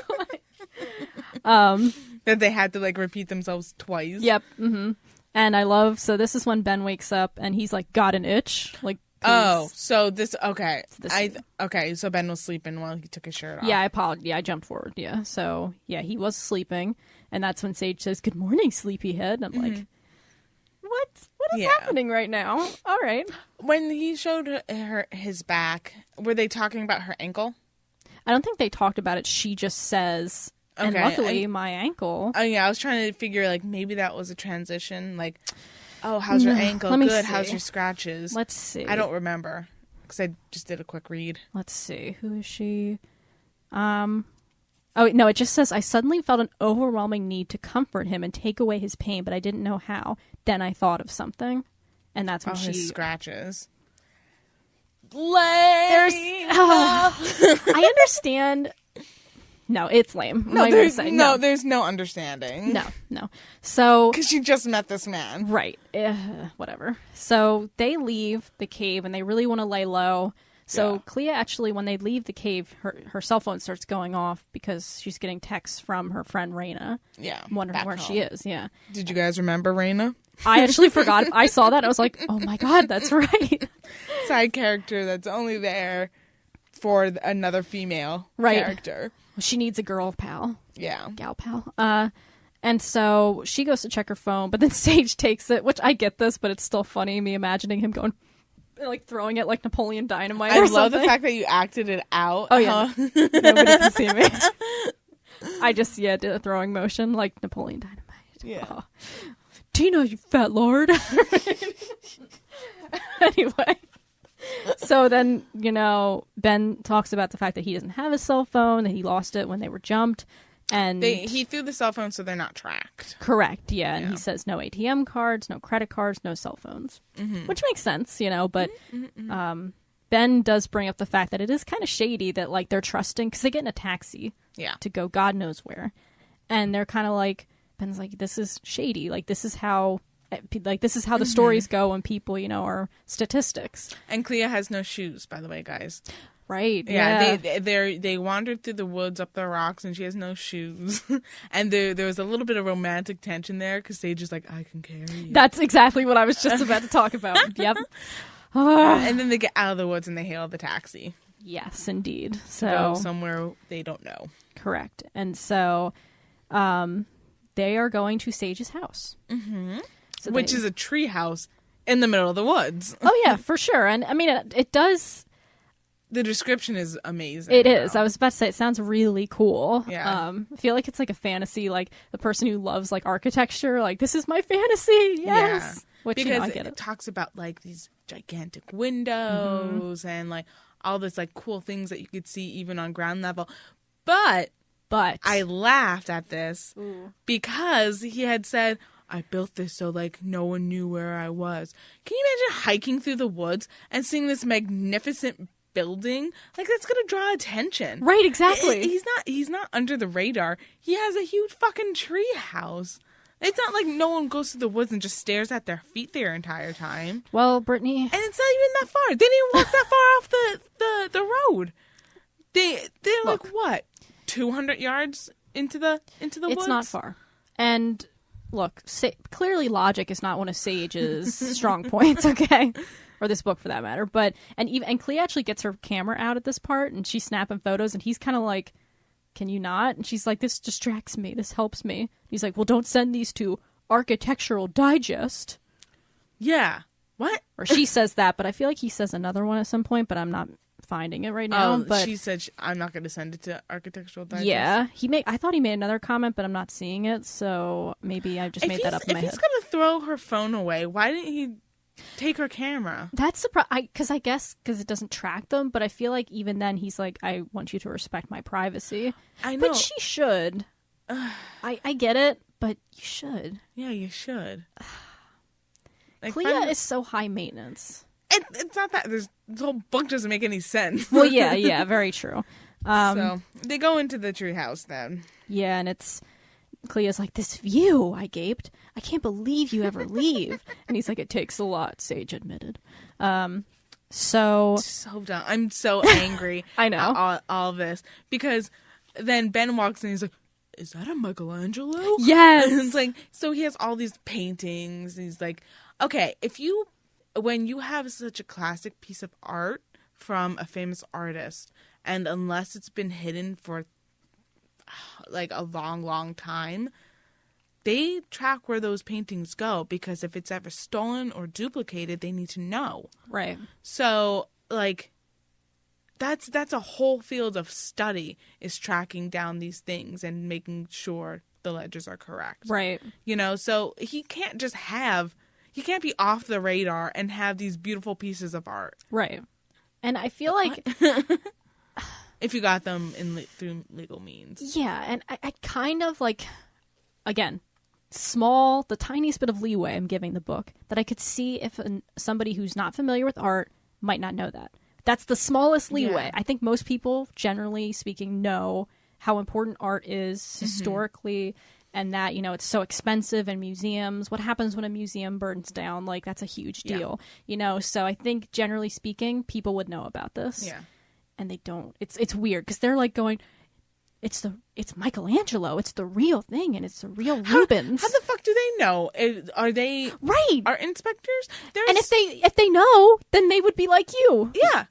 That they had to, like, repeat themselves twice. Yep. And I love, so this is when Ben wakes up and he's like, got an itch. Like, oh, so this, okay. This- Okay, so Ben was sleeping while he took his shirt off. yeah, I apologize. Yeah, I jumped forward. Yeah. So, yeah, he was sleeping. And that's when Sage says, good morning, sleepyhead. And I'm like, what? What is happening right now? All right. When he showed her his back, were they talking about her ankle? I don't think they talked about it. She just says, and Okay, luckily my ankle. Oh, yeah, I was trying to figure, like, maybe that was a transition. Like, oh, how's your ankle? Let me Good. see. How's your scratches? Let's see. I don't remember because I just did a quick read. Let's see. Who is she? Oh, no, it just says, I suddenly felt an overwhelming need to comfort him and take away his pain, but I didn't know how. Then I thought of something. And that's when His scratches. There's, I understand. No, it's lame. No, there's no understanding. No. So, Because she just met this man. right. Whatever. So they leave the cave and they really want to lay low. So Clea actually, when they leave the cave, her cell phone starts going off because she's getting texts from her friend Raina. Yeah. Wondering back where home. she is. Yeah. Did you guys remember Raina? I actually forgot. I saw that. And I was like, oh my God, that's right. Side character that's only there for another female character. She needs a girl pal. Yeah. Gal pal. And so she goes to check her phone, but then Sage takes it, which I get this, but it's still funny, me imagining him going, like, throwing it like Napoleon Dynamite I or love something. the fact that you acted it out. Oh, yeah. Nobody can see me. I just, did a throwing motion like Napoleon Dynamite. Yeah. Oh. Tina, you fat lord. Anyway. So then, Ben talks about the fact that he doesn't have a cell phone, that he lost it when they were jumped. And he threw the cell phone so they're not tracked. Correct, yeah. And he says no ATM cards, no credit cards, no cell phones. Which makes sense, but Ben does bring up the fact that it is kind of shady that, like, they're trusting, because they get in a taxi to go God knows where. And they're kind of like, Ben's like, this is shady. Like, this is how the stories go when people, are statistics. And Clea has no shoes, by the way, guys. Right. Yeah. They wandered through the woods up the rocks, and she has no shoes. And there was a little bit of romantic tension there because Sage is like, I can carry you. That's exactly what I was just about to talk about. Yep. And then they get out of the woods and they hail the taxi. Yes, indeed. To So go somewhere they don't know. Correct. And so, they are going to Sage's house. Mm-hmm. So Which is a tree house in the middle of the woods. Oh yeah, for sure. And I mean, it does. The description is amazing. It is. I was about to say, it sounds really cool. Yeah. I feel like it's like a fantasy, like the person who loves like architecture, like this is my fantasy. Yes. Yeah. Which, because you know, I get it it. talks about like these gigantic windows and like all this like cool things that you could see even on ground level. But I laughed at this because he had said, I built this so like no one knew where I was. Can you imagine hiking through the woods and seeing this magnificent building? Like, that's gonna draw attention. Right, exactly. He's not under the radar. He has a huge fucking tree house. It's not like no one goes to the woods and just stares at their feet their entire time. Well, Brittany, and it's not even that far. They didn't even walk that far off the road. They're like what, 200 yards into the woods? It's not far. And look, clearly logic is not one of Sage's strong points, okay? Or this book for that matter. But and Clea actually gets her camera out at this part and she's snapping photos and he's kind of like, can you not? And she's like, this distracts me. This helps me. He's like, well, don't send these to Architectural Digest. Yeah. What? Or she says that, but I feel like he says another one at some point, but I'm not finding it right now. But she said I'm not going to send it to Architectural Digest. Yeah. I thought he made another comment, but I'm not seeing it, so maybe I just made that up in my head. If he's going to throw her phone away, why didn't he take her camera? That's surprising, because I guess because it doesn't track them, but I feel like even then he's like, I want you to respect my privacy. I know. But she should. I get it, but you should. Yeah, you should. Like, Clea is so high maintenance. It's not that. This whole book doesn't make any sense. Well, yeah, very true. So they go into the treehouse then. Yeah, and it's Clea's like, this view, I gaped. I can't believe you ever leave. And he's like, it takes a lot, Sage admitted. So dumb. I'm so angry. I know. At all this. Because then Ben walks in and he's like, is that a Michelangelo? Yes. And it's like, so he has all these paintings. And he's like, okay, when you have such a classic piece of art from a famous artist, and unless it's been hidden for like a long time, they track where those paintings go, because if it's ever stolen or duplicated, they need to know. Right. So like that's a whole field of study, is tracking down these things and making sure the ledgers are correct. Right. You know, so he can't be off the radar and have these beautiful pieces of art. Right. And I feel like if you got them through legal means. Yeah, and I kind of like, again, the tiniest bit of leeway I'm giving the book, that I could see if somebody who's not familiar with art might not know that. That's the smallest leeway. Yeah. I think most people, generally speaking, know how important art is historically, and that, you know, it's so expensive in museums. What happens when a museum burns down? Like, that's a huge deal, you know? So I think, generally speaking, people would know about this. Yeah. And they don't. It's weird, because they're like going, it's Michelangelo, it's the real thing, and it's the real Rubens. How the fuck do they know? Are they art inspectors? And if they know, then they would be like you. Yeah.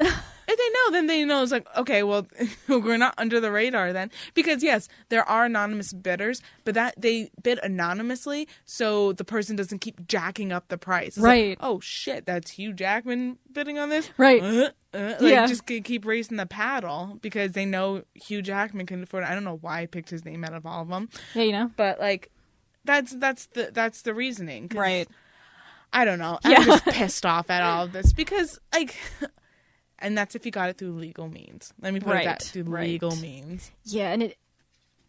If they know, then they know. It's like, okay, well, we're not under the radar then. Because, yes, there are anonymous bidders, but that they bid anonymously, so the person doesn't keep jacking up the price. It's right. Like, oh, shit, that's Hugh Jackman bidding on this? Right. Just keep raising the paddle, because they know Hugh Jackman can afford it. I don't know why I picked his name out of all of them. Yeah, you know. But, like, that's the reasoning. Right. I don't know. I'm just pissed off at all of this, because, like... And that's if you got it through legal means. Let me put it that through legal means. Yeah, and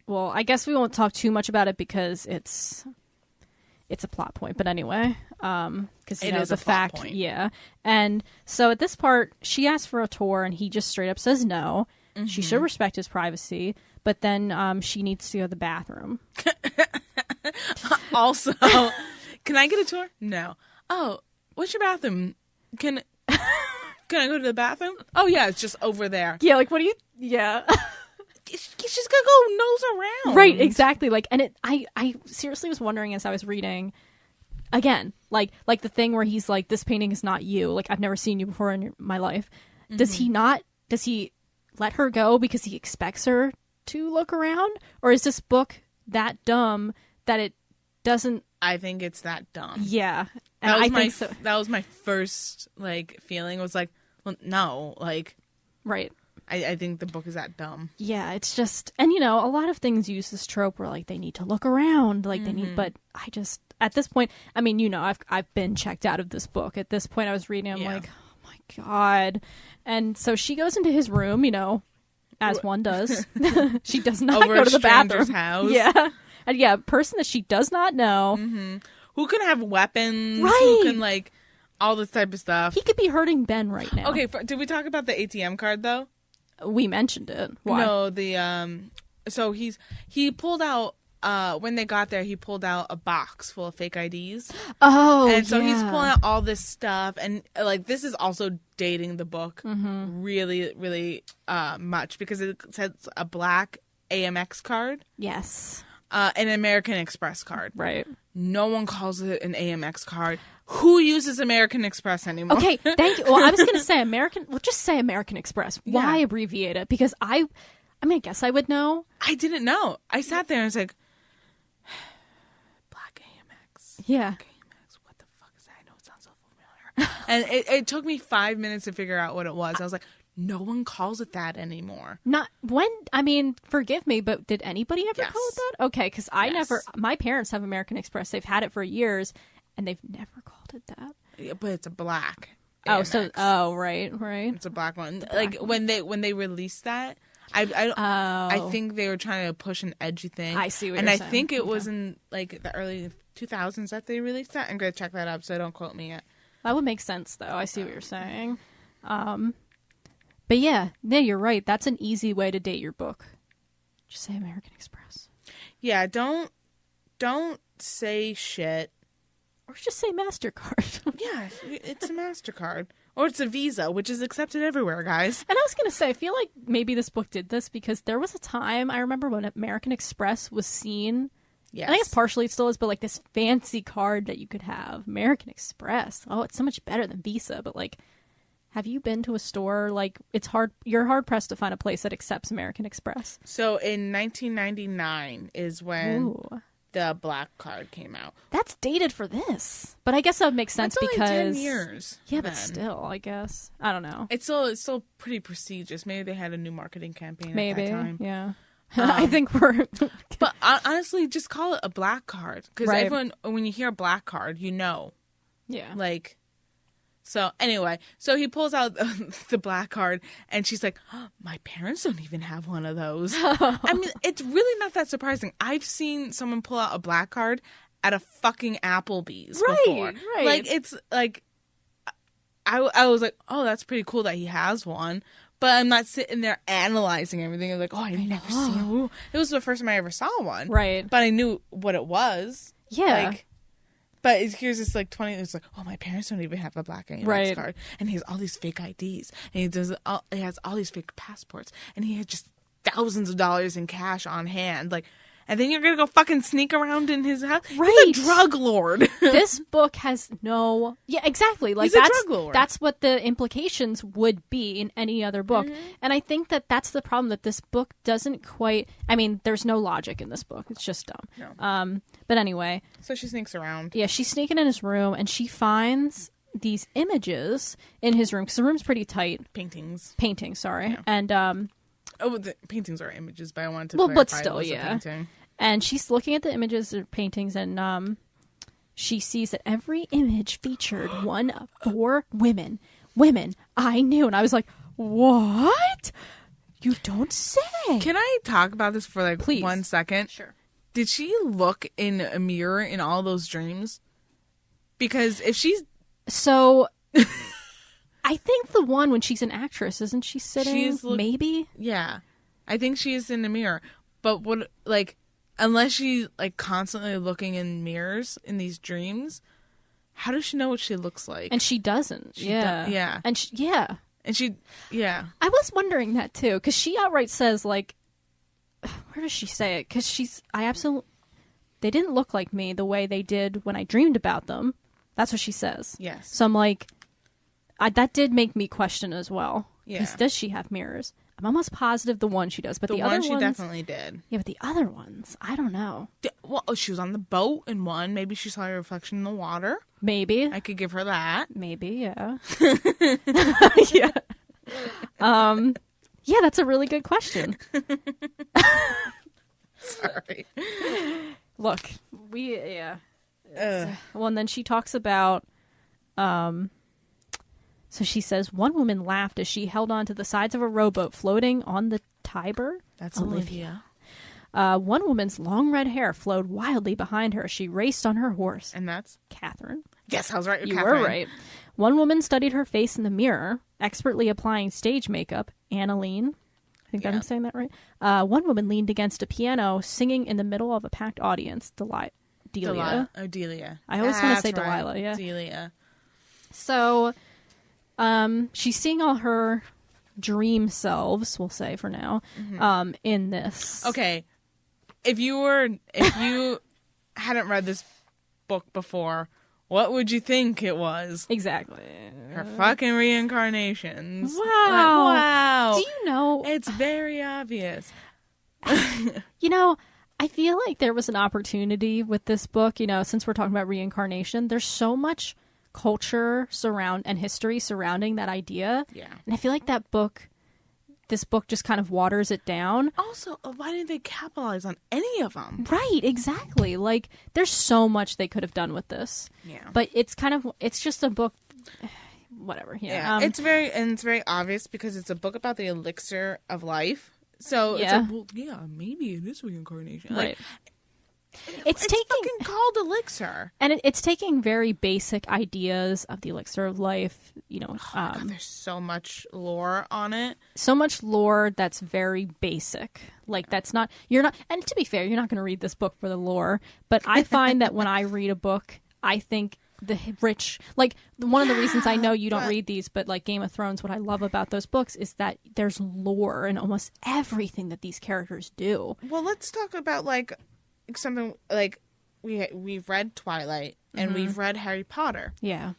well, I guess we won't talk too much about it because it's a plot point. But anyway, because it is a fact. Point. Yeah, and so at this part, she asks for a tour, and he just straight up says no. Mm-hmm. She should respect his privacy, but then she needs to go to the bathroom. Also, can I get a tour? No. Oh, what's your bathroom? Can I go to the bathroom? Oh, yeah, it's just over there. Yeah, like, what do you... Yeah. She's just gonna go nose around. Right, exactly. Like, and I seriously was wondering as I was reading, again, like the thing where he's like, this painting is not you. Like, I've never seen you before in my life. Mm-hmm. Does he let her go because he expects her to look around? Or is this book that dumb that it doesn't. I think it's that dumb. Yeah, and I think so. That was my first feeling. Was like, well, no, right. I think the book is that dumb. Yeah, it's just, and a lot of things use this trope where they need to look around, they need, but I just at this point, I mean, I've been checked out of this book. At this point, I was reading, I'm like, oh my God, and so she goes into his room, as one does. She does not go to the bathroom. House. Yeah, and a person that she does not know, who can have weapons, right? Who can all this type of stuff. He could be hurting Ben right now. Okay, did we talk about the ATM card though? We mentioned it. Why? No, so he pulled out when they got there, he pulled out a box full of fake IDs. Oh, and so he's pulling out all this stuff, and this is also dating the book really, really much because it says a black Amex card. Yes. An American Express card. Right. No one calls it an Amex card. Who uses American Express anymore? Okay, thank you. Well, I was going to say American. Well, just say American Express. Why abbreviate it? Because I guess I would know. I didn't know. I sat there and was like, Black AMX. Yeah. Black AMX. What the fuck is that? I know it sounds so familiar. And it took me 5 minutes to figure out what it was. I was like, no one calls it that anymore. Not when, forgive me, but did anybody ever call it that? Okay, because I never, my parents have American Express. They've had it for years, and they've never called it that. Yeah, but it's a black AMX. Right. Right. It's a black one. When they released that, I think they were trying to push an edgy thing. I see what and you're I saying. think it was in the early 2000s that they released that. I'm gonna check that up, so don't quote me yet. That would make sense, though. I see what you're saying. But yeah, you're right. That's an easy way to date your book. Just say American Express. Yeah, don't say shit. Or just say MasterCard. Yeah, it's a MasterCard. Or it's a Visa, which is accepted everywhere, guys. And I was going to say, I feel like maybe this book did this because there was a time, I remember when American Express was seen. Yes. I guess partially it still is, but this fancy card that you could have. American Express. Oh, it's so much better than Visa, but have you been to a store? You're hard pressed to find a place that accepts American Express. So in 1999 is when the black card came out. That's dated for this, but I guess that would make sense That's because only 10 years. Yeah, but still, I guess I don't know. It's still pretty prestigious. Maybe they had a new marketing campaign at that time. Yeah. I think we're. But honestly, just call it a black card because everyone, when you hear a black card, Yeah. So anyway, he pulls out the black card, and she's like, oh, my parents don't even have one of those. I mean, it's really not that surprising. I've seen someone pull out a black card at a fucking Applebee's before. Right. It's I was like, oh, that's pretty cool that he has one. But I'm not sitting there analyzing everything. I'm like, oh, I've never seen one. It was the first time I ever saw one. Right. But I knew what it was. Yeah. But here's this 20. It's like, oh, my parents don't even have a black AMX card, and he has all these fake IDs, and he has all these fake passports, and he had just thousands of dollars in cash on hand, and then you're gonna go fucking sneak around in his house. Right. He's a drug lord. This book has no. Yeah, exactly. He's a drug lord. That's what the implications would be in any other book, and I think that's the problem that this book doesn't quite. I mean, there's no logic in this book. It's just dumb. No. But anyway. So she sneaks around. Yeah, she's sneaking in his room, and she finds these images in his room because the room's pretty tight. Paintings, sorry, yeah. And the paintings are images, but I wanted to clarify but still, it was a painting. And she's looking at the images or paintings, and she sees that every image featured one of 4 women I knew, and I was like, what? You don't say. Can I talk about this for Please. 1 second? Sure. Did she look in a mirror in all those dreams? Because if she's... So, I think the one when she's an actress, isn't she sitting? Maybe? Yeah. I think she is in the mirror. But unless she's constantly looking in mirrors in these dreams, how does she know what she looks like? And she doesn't. Yeah. And yeah. I was wondering that too, because she outright says, where does she say it? Because they didn't look like me the way they did when I dreamed about them. That's what she says. Yes. So I'm like, that did make me question as well. Yeah. Does she have mirrors? I'm almost positive the one she does, but the other ones... she definitely did. Yeah, but the other ones, I don't know. Well, she was on the boat in one. Maybe she saw her reflection in the water. Maybe. I could give her that. Maybe, yeah. Yeah. Yeah, that's a really good question. Sorry. Look, well, and then she talks about, so she says, one woman laughed as she held on to the sides of a rowboat floating on the Tiber. That's Olivia. One woman's long red hair flowed wildly behind her as she raced on her horse. And that's? Catherine. Yes, I was right with You Catherine. were right. One woman studied her face in the mirror, expertly applying stage makeup. Annaline. I think I'm saying that right. One woman leaned against a piano, singing in the middle of a packed audience. Delia. Delia. I always want to say That's right. Delilah, yeah. Delia. So, she's seeing all her dream selves, we'll say for now, in this. Okay. If you hadn't read this book before, what would you think it was? Exactly. Her fucking reincarnations. Wow. Wow. Do you know? It's very obvious. You know, I feel like there was an opportunity with this book, you know, since we're talking about reincarnation, there's so much culture and history surrounding that idea. Yeah. And I feel like this book just kind of waters it down. Also, why didn't they capitalize on any of them? Right, exactly. Like, there's so much they could have done with this. Yeah. But it's just a book, whatever. Yeah. It's very obvious because it's a book about the elixir of life. So it's like, well, yeah, maybe it is reincarnation. Right. Like, It's taking fucking called Elixir. And it's taking very basic ideas of the elixir of life, you know. God, there's so much lore on it. So much lore that's very basic. Like, you're not, and to be fair, you're not going to read this book for the lore, but I find that when I read a book, I think the rich, like, one of the reasons I know you don't read these, but like Game of Thrones, what I love about those books is that there's lore in almost everything that these characters do. Well, let's talk about, like, something like we've read Twilight and we've read Harry Potter. Yeah.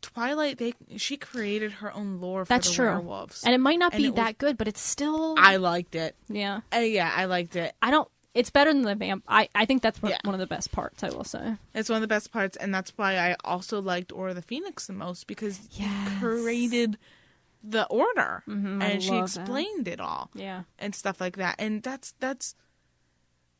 Twilight, she created her own lore for That's the true. werewolves. And it might not be that good, but it's still... I liked it. Yeah. Yeah, I liked it. It's better than the vamp. I think that's one of the best parts, I will say. It's one of the best parts, and that's why I also liked Order of the Phoenix the most, because he created the order, and she explained it all. Yeah. And stuff like that. And that's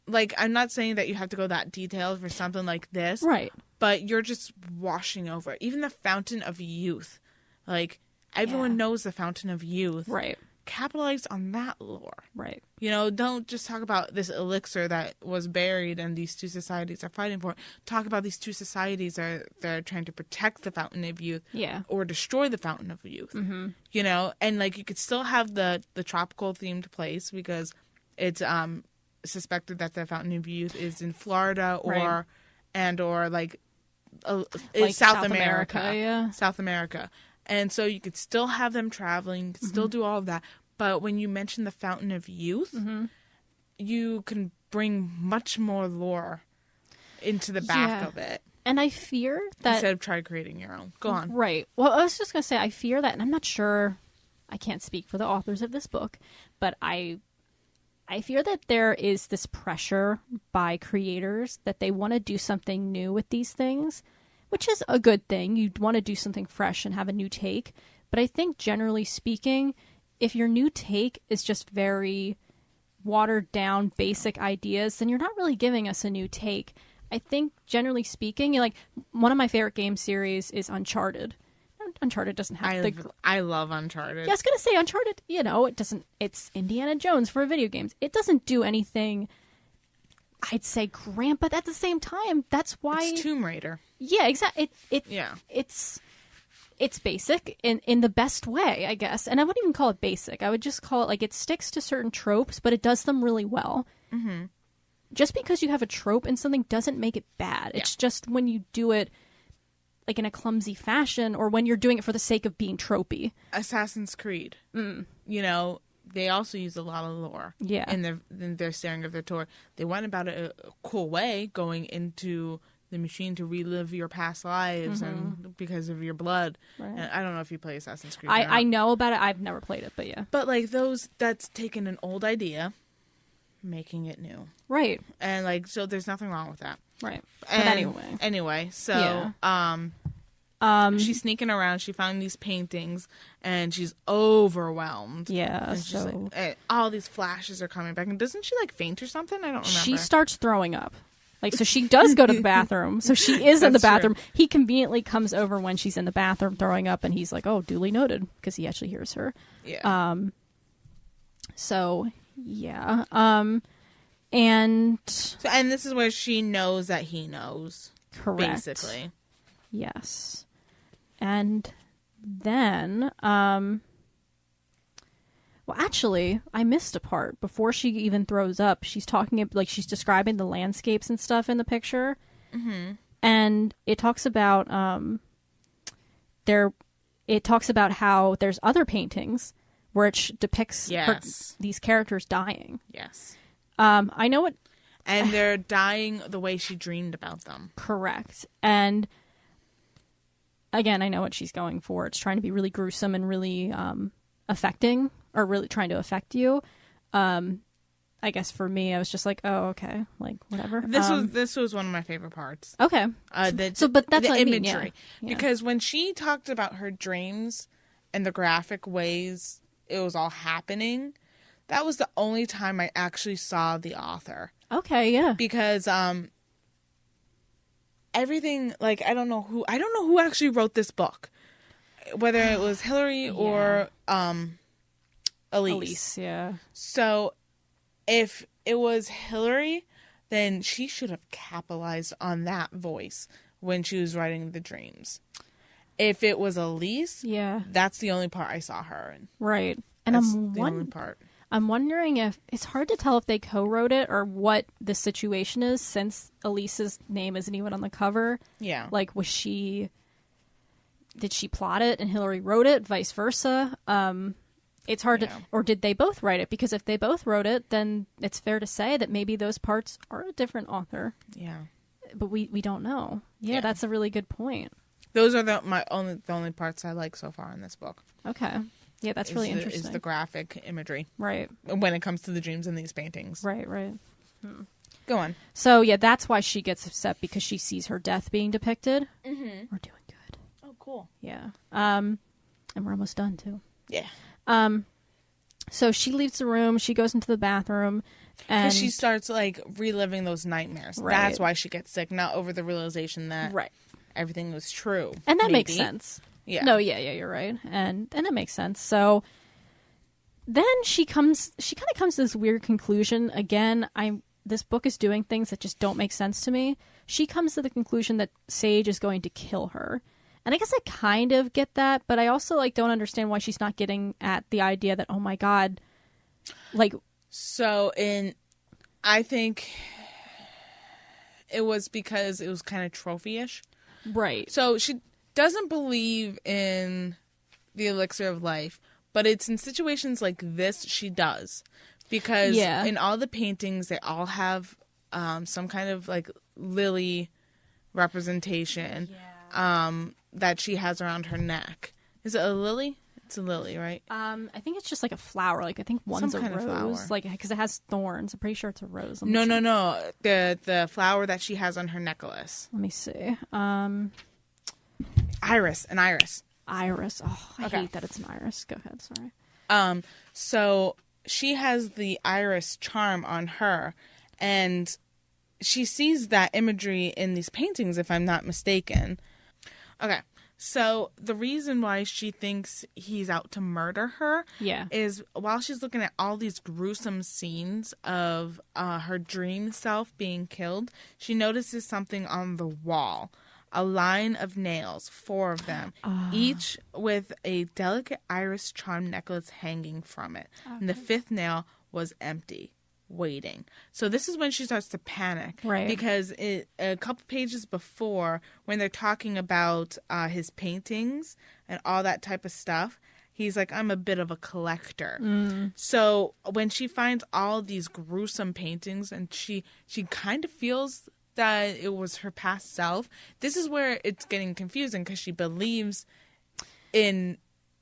like, I'm not saying that you have to go that detailed for something like this. Right. But you're just washing over it. Even the Fountain of Youth. Like, everyone knows the Fountain of Youth. Right. Capitalize on that lore. Right. You know, don't just talk about this elixir that was buried and these two societies are fighting for it. Talk about these two societies that are trying to protect the Fountain of Youth. Yeah. Or destroy the Fountain of Youth. Mm-hmm. You know, and like, you could still have the tropical themed place because it's suspected that the Fountain of Youth is in Florida or like South America. Yeah. South America. And so you could still have them traveling, you could still do all of that. But when you mention the Fountain of Youth, you can bring much more lore into the back of it. And I fear that... Instead of try creating your own. Go on. Right. Well, I was just going to say, I fear that, and I'm not sure, I can't speak for the authors of this book, but I fear that there is this pressure by creators that they want to do something new with these things, which is a good thing. You want to do something fresh and have a new take. But I think generally speaking, if your new take is just very watered down basic ideas, then you're not really giving us a new take. I think generally speaking, like, one of my favorite game series is Uncharted. Uncharted doesn't have I love Uncharted. Yeah, I was going to say Uncharted, you know, it's Indiana Jones for video games. It doesn't do anything, I'd say, grand, but at the same time, that's why... It's Tomb Raider. Yeah, exactly. It's basic in the best way, I guess. And I wouldn't even call it basic. I would just call it, like, it sticks to certain tropes, but it does them really well. Mm-hmm. Just because you have a trope in something doesn't make it bad. Yeah. It's just when you do it like in a clumsy fashion, or when you're doing it for the sake of being tropey. Assassin's Creed. You know, they also use a lot of lore. Yeah. In their sharing of their tour. They went about it a cool way, going into the machine to relive your past lives and because of your blood. Right. And I don't know if you play Assassin's Creed. I know about it. I've never played it, but yeah. But like that's taking an old idea, making it new. Right. And like, so there's nothing wrong with that. Right. And but anyway, so yeah. she's sneaking around. She found these paintings, and she's overwhelmed. Yeah. And she's like, all these flashes are coming back. And doesn't she like faint or something? I don't remember. She starts throwing up. Like, so she does go to the bathroom. So she is in the bathroom. True. He conveniently comes over when she's in the bathroom throwing up, and he's like, "Oh, duly noted," because he actually hears her. Yeah. So yeah. And this is where she knows that he knows. Correct. Basically. Yes. And then, well, actually, I missed a part. Before she even throws up, she's talking, like, she's describing the landscapes and stuff in the picture. Mm-hmm. And it talks about, it talks about how there's other paintings where it depicts these characters dying. Yes. I know what... And they're dying the way she dreamed about them. Correct. And again, I know what she's going for. It's trying to be really gruesome and really affecting, or really trying to affect you. I guess for me, I was just like, oh, okay, like whatever. This was one of my favorite parts. Okay. But that's the what imagery. I mean, yeah. Because when she talked about her dreams and the graphic ways it was all happening, that was the only time I actually saw the author. Okay, yeah. Because everything, like, I don't know who actually wrote this book. Whether it was Hilary or Elise. Yeah. So if it was Hilary, then she should have capitalized on that voice when she was writing the dreams. If it was Elise, that's the only part I saw her in. Right. And that's the only part. I'm wondering if it's hard to tell if they co-wrote it or what the situation is, since Elise's name isn't even on the cover. Yeah. Like, did she plot it and Hilary wrote it, vice versa? It's hard to, or did they both write it? Because if they both wrote it, then it's fair to say that maybe those parts are a different author. Yeah. But we don't know. Yeah, that's a really good point. Those are the only parts I like so far in this book. Okay. Yeah, that's really interesting. Is the graphic imagery. Right. When it comes to the dreams in these paintings. Right. Go on. So, yeah, that's why she gets upset, because she sees her death being depicted. Mm-hmm. We're doing good. Oh, cool. Yeah. And we're almost done, too. Yeah. So she leaves the room, she goes into the bathroom, and she starts, like, reliving those nightmares. Right. That's why she gets sick, not over the realization that everything was true. And that makes sense. Yeah. No, yeah, you're right. And it makes sense. So then she kind of comes to this weird conclusion. Again, this book is doing things that just don't make sense to me. She comes to the conclusion that Sage is going to kill her. And I guess I kind of get that, but I also don't understand why she's not getting at the idea that, oh my God, So I think it was because it was kind of trophy-ish. Right. So she doesn't believe in the elixir of life, but it's in situations like this she does. Because in all the paintings, they all have some kind of lily representation that she has around her neck. Is it a lily? It's a lily, right? I think it's just a flower. I think one's some a kind rose. Of flower. Because it has thorns. I'm pretty sure it's a rose. No. The flower that she has on her necklace. Let me see. An iris. Iris. Oh, I hate that it's an iris. Go ahead. Sorry. So she has the iris charm on her, and she sees that imagery in these paintings, if I'm not mistaken. Okay. So the reason why she thinks he's out to murder her is while she's looking at all these gruesome scenes of her dream self being killed, she notices something on the wall. A line of nails, 4 of them, each with a delicate iris charm necklace hanging from it. Okay. And the 5th nail was empty, waiting. So this is when she starts to panic. Right. Because a couple pages before, when they're talking about his paintings and all that type of stuff, he's like, I'm a bit of a collector. So when she finds all these gruesome paintings, and she kind of feels that it was her past self. This is where it's getting confusing because she believes in...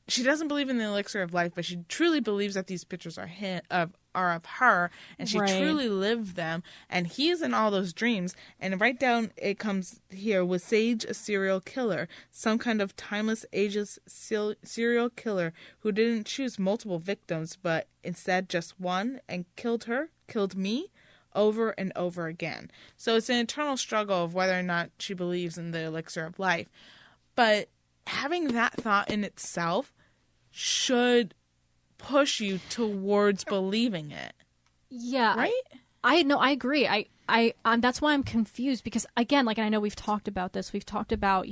She doesn't believe in the elixir of life, but she truly believes that these pictures are of her, and she truly lived them. And he's in all those dreams. And right down, it comes here, was Sage a serial killer, some kind of timeless, ageless serial killer who didn't choose multiple victims, but instead just one, and killed me, over and over again. So it's an eternal struggle of whether or not she believes in the elixir of life. But having that thought in itself should push you towards believing it. Yeah. Right? I agree. That's why I'm confused because, again, like, I know we've talked about this. We've talked about,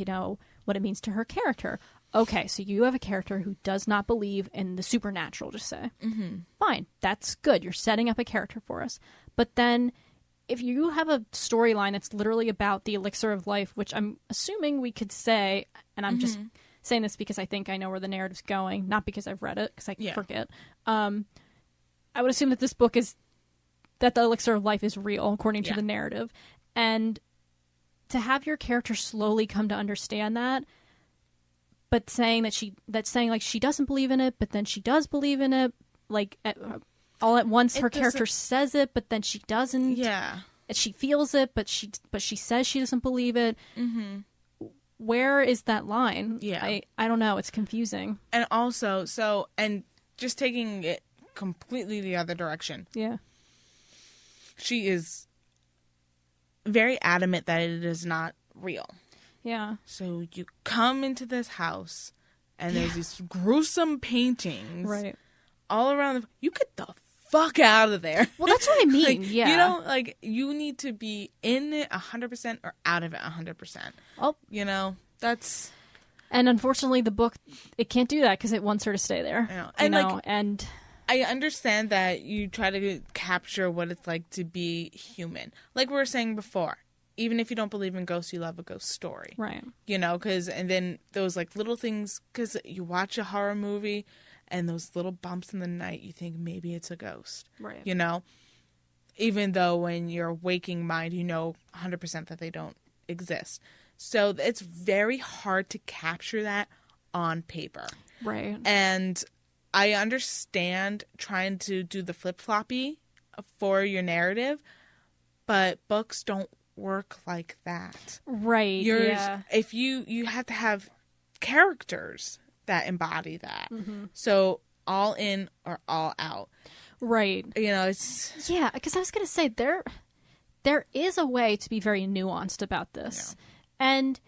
what it means to her character. Okay, so you have a character who does not believe in the supernatural, just say. Mm-hmm. Fine. That's good. You're setting up a character for us. But then if you have a storyline that's literally about the elixir of life, which I'm assuming we could say, and I'm just saying this because I think I know where the narrative's going, not because I've read it, because I forget. I would assume that this book is, that the elixir of life is real, according to the narrative. And to have your character slowly come to understand that, but saying that she doesn't believe in it, but then she does believe in it, like, all at once her character says it, but then she doesn't. Yeah. And she feels it, but she says she doesn't believe it. Mm-hmm. Where is that line? Yeah. I don't know. It's confusing. And also, and just taking it completely the other direction. Yeah. She is very adamant that it is not real. Yeah. So you come into this house, and there's these gruesome paintings. Right. All around. You get the fuck out of there. Well, that's what I mean. Like, yeah. You need to be in it 100% or out of it 100%. Oh. That's... And unfortunately, the book, it can't do that because it wants her to stay there. And I understand that you try to capture what it's like to be human. Like we were saying before, even if you don't believe in ghosts, you love a ghost story. Right. And then those like little things, because you watch a horror movie and those little bumps in the night, you think maybe it's a ghost. Right. Even though when your waking mind, 100% that they don't exist. So it's very hard to capture that on paper. Right. And I understand trying to do the flip-floppy for your narrative, but books don't work like that. Right. If you have to have characters that embody that. Mm-hmm. So all in or all out. Right. It's... Yeah, because I was going to say, there is a way to be very nuanced about this. Yeah. And,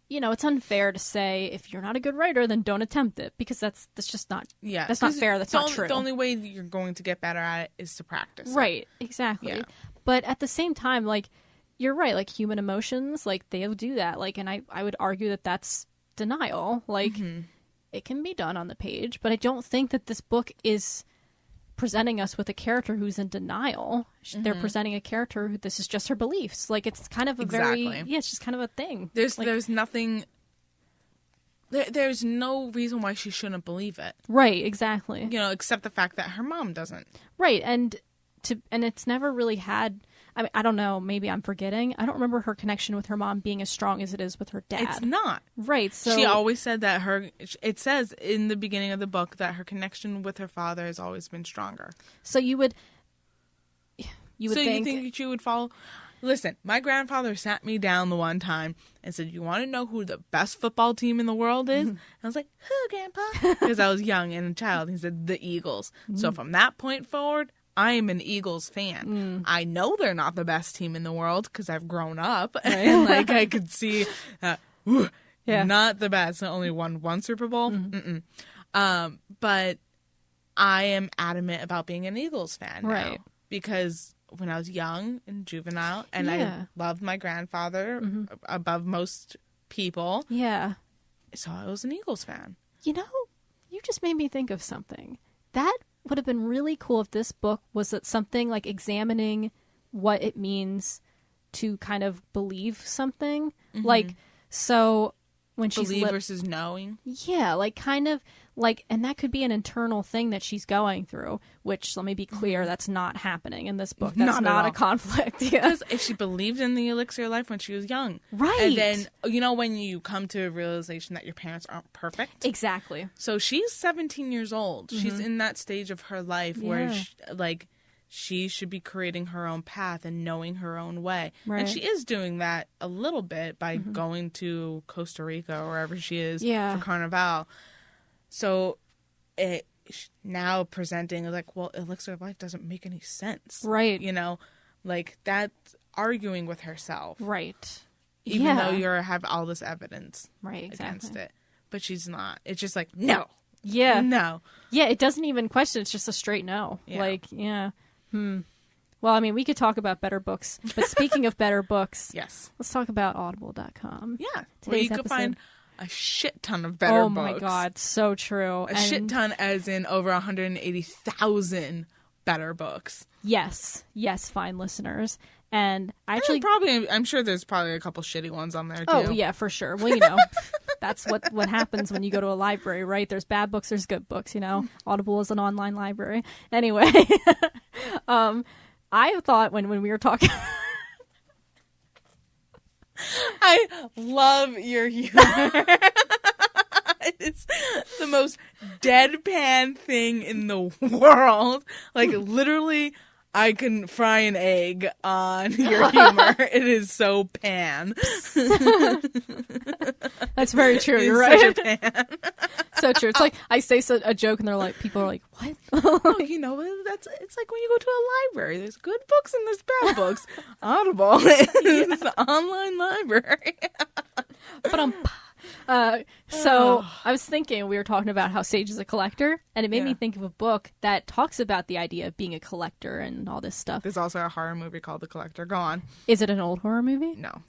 it's unfair to say, if you're not a good writer, then don't attempt it. Because that's just not... Yeah. That's not fair. That's not true. The only way you're going to get better at it is to practice. Right. Exactly. Yeah. But at the same time, like, you're right. Like, human emotions, like, they'll do that. Like, and I would argue that that's denial. Like... Mm-hmm. It can be done on the page, but I don't think that this book is presenting us with a character who's in denial. Mm-hmm. They're presenting a character who this is just her beliefs. Like, it's kind of a it's just kind of a thing. There's nothing... There's no reason why she shouldn't believe it. Right, exactly. Except the fact that her mom doesn't. Right, and it's never really had... I mean, I don't know. Maybe I'm forgetting. I don't remember her connection with her mom being as strong as it is with her dad. It's not. Right. So she always said that it says in the beginning of the book that her connection with her father has always been stronger. So you would So you think that you would follow? Listen, my grandfather sat me down the one time and said, "You want to know who the best football team in the world is?" And I was like, "Who, Grandpa?" Because I was young and a child. He said, "The Eagles." So from that point forward, I am an Eagles fan. I know they're not the best team in the world because I've grown up and I could see not the best. I only won one Super Bowl. But I am adamant about being an Eagles fan now because when I was young and juvenile and I loved my grandfather above most people. Yeah. So I was an Eagles fan. You just made me think of something. That would have been really cool if this book was something like examining what it means to kind of believe something. Like, so when she's believe versus knowing. Yeah, like kind of Like, and that could be an internal thing that she's going through, which, let me be clear, that's not happening in this book. That's not a conflict. Yeah. Because if she believed in the elixir life when she was young. Right. And then, you know, when you come to a realization that your parents aren't perfect. Exactly. So she's 17 years old. She's in that stage of her life where, she should be creating her own path and knowing her own way. Right. And she is doing that a little bit by going to Costa Rica or wherever she is for Carnival. So it now presenting like, well, elixir of life doesn't make any sense. Right. You know, like that's arguing with herself. Right. Even though you have all this evidence against it. But she's not. It's just like, no. Yeah. No. Yeah, it doesn't even question. It's just a straight no. Yeah. Like, Well, I mean, we could talk about better books. But speaking of better books, yes, let's talk about audible.com. Yeah. Where you could find a shit ton of better books. Oh my God, so true. Shit ton as in over 180,000 better books. Yes, fine listeners. And actually, I'm sure there's probably a couple shitty ones on there too. Oh yeah, for sure. Well, you know, that's what happens when you go to a library, right? There's bad books, there's good books. You know, Audible is an online library. Anyway, I thought when we were talking. I love your humor. It's the most deadpan thing in the world. Like, literally, I can fry an egg on your humor. It is so pan. That's very true. You're It's right. such a pan. So true. It's like I say a joke and they're like, people are like, what? Oh, you know, it's like when you go to a library. There's good books and there's bad books. Audible is the online library. So I was thinking, we were talking about how Sage is a collector, and it made me think of a book that talks about the idea of being a collector and all this stuff. There's also a horror movie called The Collector. Go on. Is it an old horror movie? No.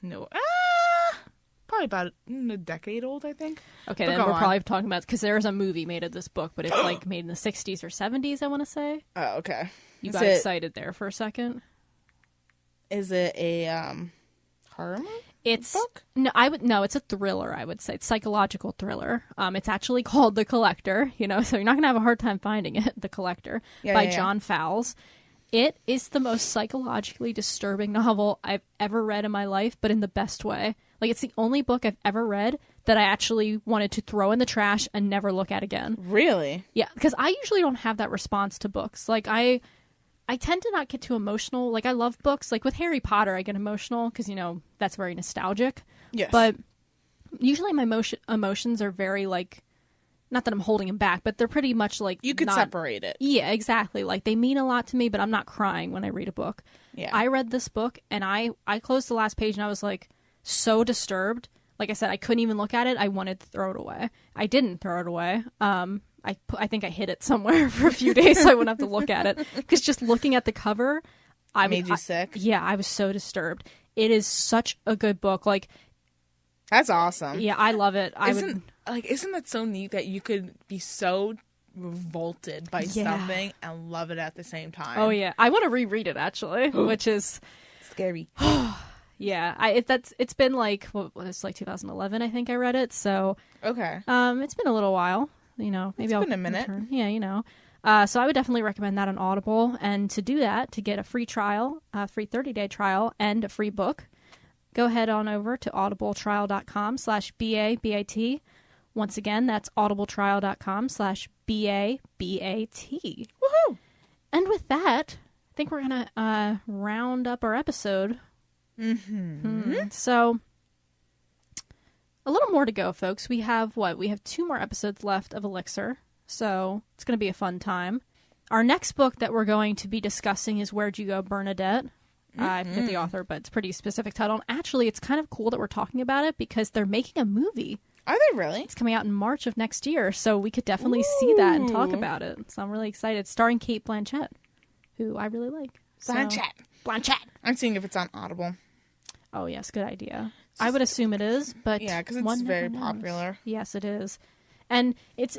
Probably about a decade old, I think. Okay, but then we're probably talking about, because there's a movie made of this book, but it's like made in the 60s or 70s, I want to say. Oh, okay. You got excited there for a second. Is it a horror movie? It's book? No, it's a thriller, I would say. It's psychological thriller. It's actually called The Collector, you know, so you're not going to have a hard time finding it. The Collector by John Fowles. It is the most psychologically disturbing novel I've ever read in my life, but in the best way. Like, it's the only book I've ever read that I actually wanted to throw in the trash and never look at again. Really? Yeah, because I usually don't have that response to books. Like, I tend to not get too emotional. Like, I love books. Like, with Harry Potter, I get emotional because, you know, that's very nostalgic. Yes. But usually my emotions are very, like, not that I'm holding them back, but they're pretty much, like, you could separate it. Yeah, exactly. Like, they mean a lot to me, but I'm not crying when I read a book. Yeah. I read this book, and I closed the last page, and I was, like, so disturbed. Like I said, I couldn't even look at it. I wanted to throw it away. I didn't throw it away. I think I hid it somewhere for a few days so I wouldn't have to look at it. Because just looking at the cover, made you sick? Yeah, I was so disturbed. It is such a good book. Like, that's awesome. Yeah, I love it. Isn't that so neat that you could be so revolted by something and love it at the same time? Oh yeah, I want to reread it actually, which is scary. Yeah, it's been like it's like 2011, I think I read it. So okay, it's been a little while. You know, maybe it's been a minute. Yeah, you know. So I would definitely recommend that on Audible. And to do that, to get a free trial, a free 30-day trial, and a free book, go ahead on over to audibletrial.com/BABAT. Once again, that's audibletrial.com/BABAT. Woohoo! And with that, I think we're going to round up our episode. So, a little more to go, folks. We have 2 more episodes left of Elixir, so it's going to be a fun time. Our next book that we're going to be discussing is Where'd You Go, Bernadette? I forget the author, but it's a pretty specific title. And actually, it's kind of cool that we're talking about it because they're making a movie. Are they really? It's coming out in March of next year, so we could definitely see that and talk about it. So I'm really excited. Starring Cate Blanchett, who I really like. Blanchett. I'm seeing if it's on Audible. Oh, yes, good idea. I would assume it is, but yeah, because it's very popular. Yes, it is. And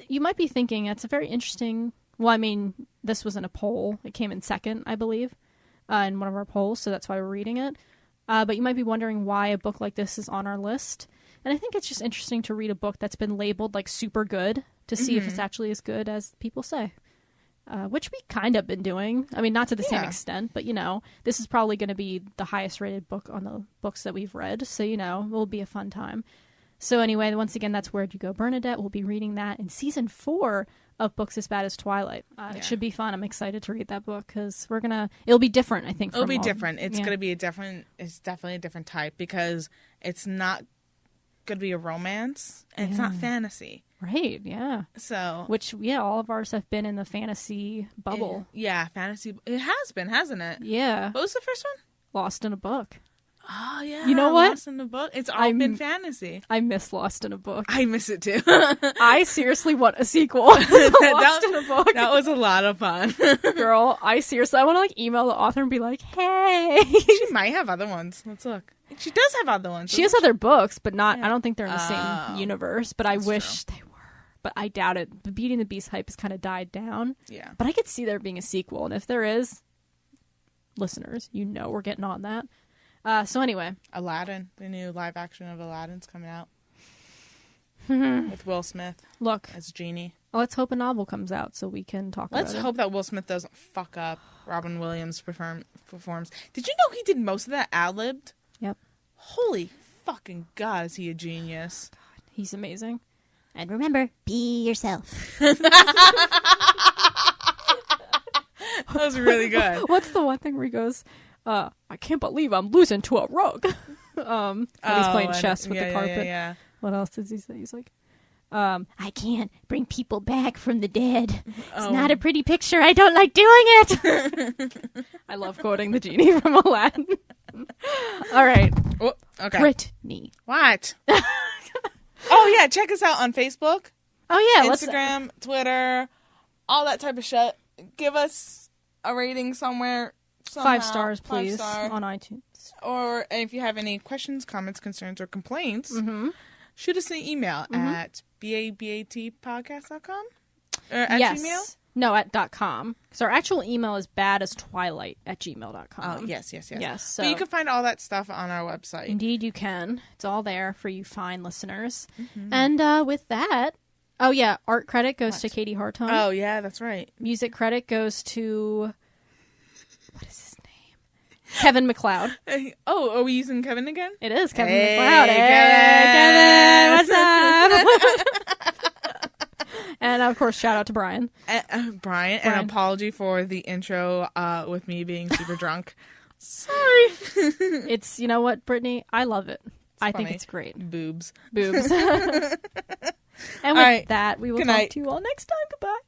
you might be thinking it's a very interesting. Well, I mean, this was in a poll. It came in second, I believe, in one of our polls, so that's why we're reading it. But you might be wondering why a book like this is on our list. And I think it's just interesting to read a book that's been labeled like super good to see if it's actually as good as people say. Which we kind of been doing. I mean, not to the same extent, but, this is probably going to be the highest rated book on the books that we've read. So, it'll be a fun time. So anyway, once again, that's Where'd You Go, Bernadette. We'll be reading that in season 4 of Books as Bad as Twilight. It should be fun. I'm excited to read that book because it'll be different, I think. It'll be different. It's going to be it's definitely a different type because it's not going to be a romance and it's not fantasy. Right, yeah. So, which, all of ours have been in the fantasy bubble. Fantasy. It has been, hasn't it? Yeah. What was the first one? Lost in a Book. Oh, yeah. You know what? Lost in a Book. It's all been fantasy. I miss Lost in a Book. I miss it too. I seriously want a sequel. Lost in a Book. That was a lot of fun. Girl, I want to email the author and be like, hey. She might have other ones. Let's look. She does have other ones. She has other books, but not. I don't think they're in the same universe, but I wish they were. But I doubt it. The Beauty and the Beast hype has kind of died down. Yeah. But I could see there being a sequel. And if there is, listeners, we're getting on that. So anyway. Aladdin. The new live action of Aladdin's coming out. With Will Smith. Look. As Genie. Let's hope a novel comes out so we can talk about it. Let's hope that Will Smith doesn't fuck up. Robin Williams performs. Did you know he did most of that ad-libbed? Yep. Holy fucking God, is he a genius. God, he's amazing. And remember, be yourself. That was really good. What's the one thing where he goes, I can't believe I'm losing to a rug. When he's playing chess with the carpet. Yeah. What else does he say? He's like, I can't bring people back from the dead. It's not a pretty picture. I don't like doing it. I love quoting the genie from Aladdin. All right. Oh, okay. Brittany. What? Oh, yeah. Check us out on Facebook. Oh, yeah. Instagram, Twitter, all that type of shit. Give us a rating somewhere. Somehow. 5 stars, please, on iTunes. Or if you have any questions, comments, concerns, or complaints, shoot us an email at babatpodcast.com or at Gmail. No, at .com. So our actual email is badastwilight@gmail.com. Oh, yes. So, but you can find all that stuff on our website. Indeed, you can. It's all there for you fine listeners. And with that, art credit goes to Katie Hartung. Oh, yeah, that's right. Music credit goes to... What is his name? Kevin MacLeod. Oh, are we using Kevin again? It is Kevin MacLeod. Hey, Kevin! What's up? And, of course, shout out to Brian. Brian, an apology for the intro with me being super drunk. Sorry. It's, you know what, Brittany? I love it. I think it's great. Boobs. And with that, we will talk to you all next time. Goodbye.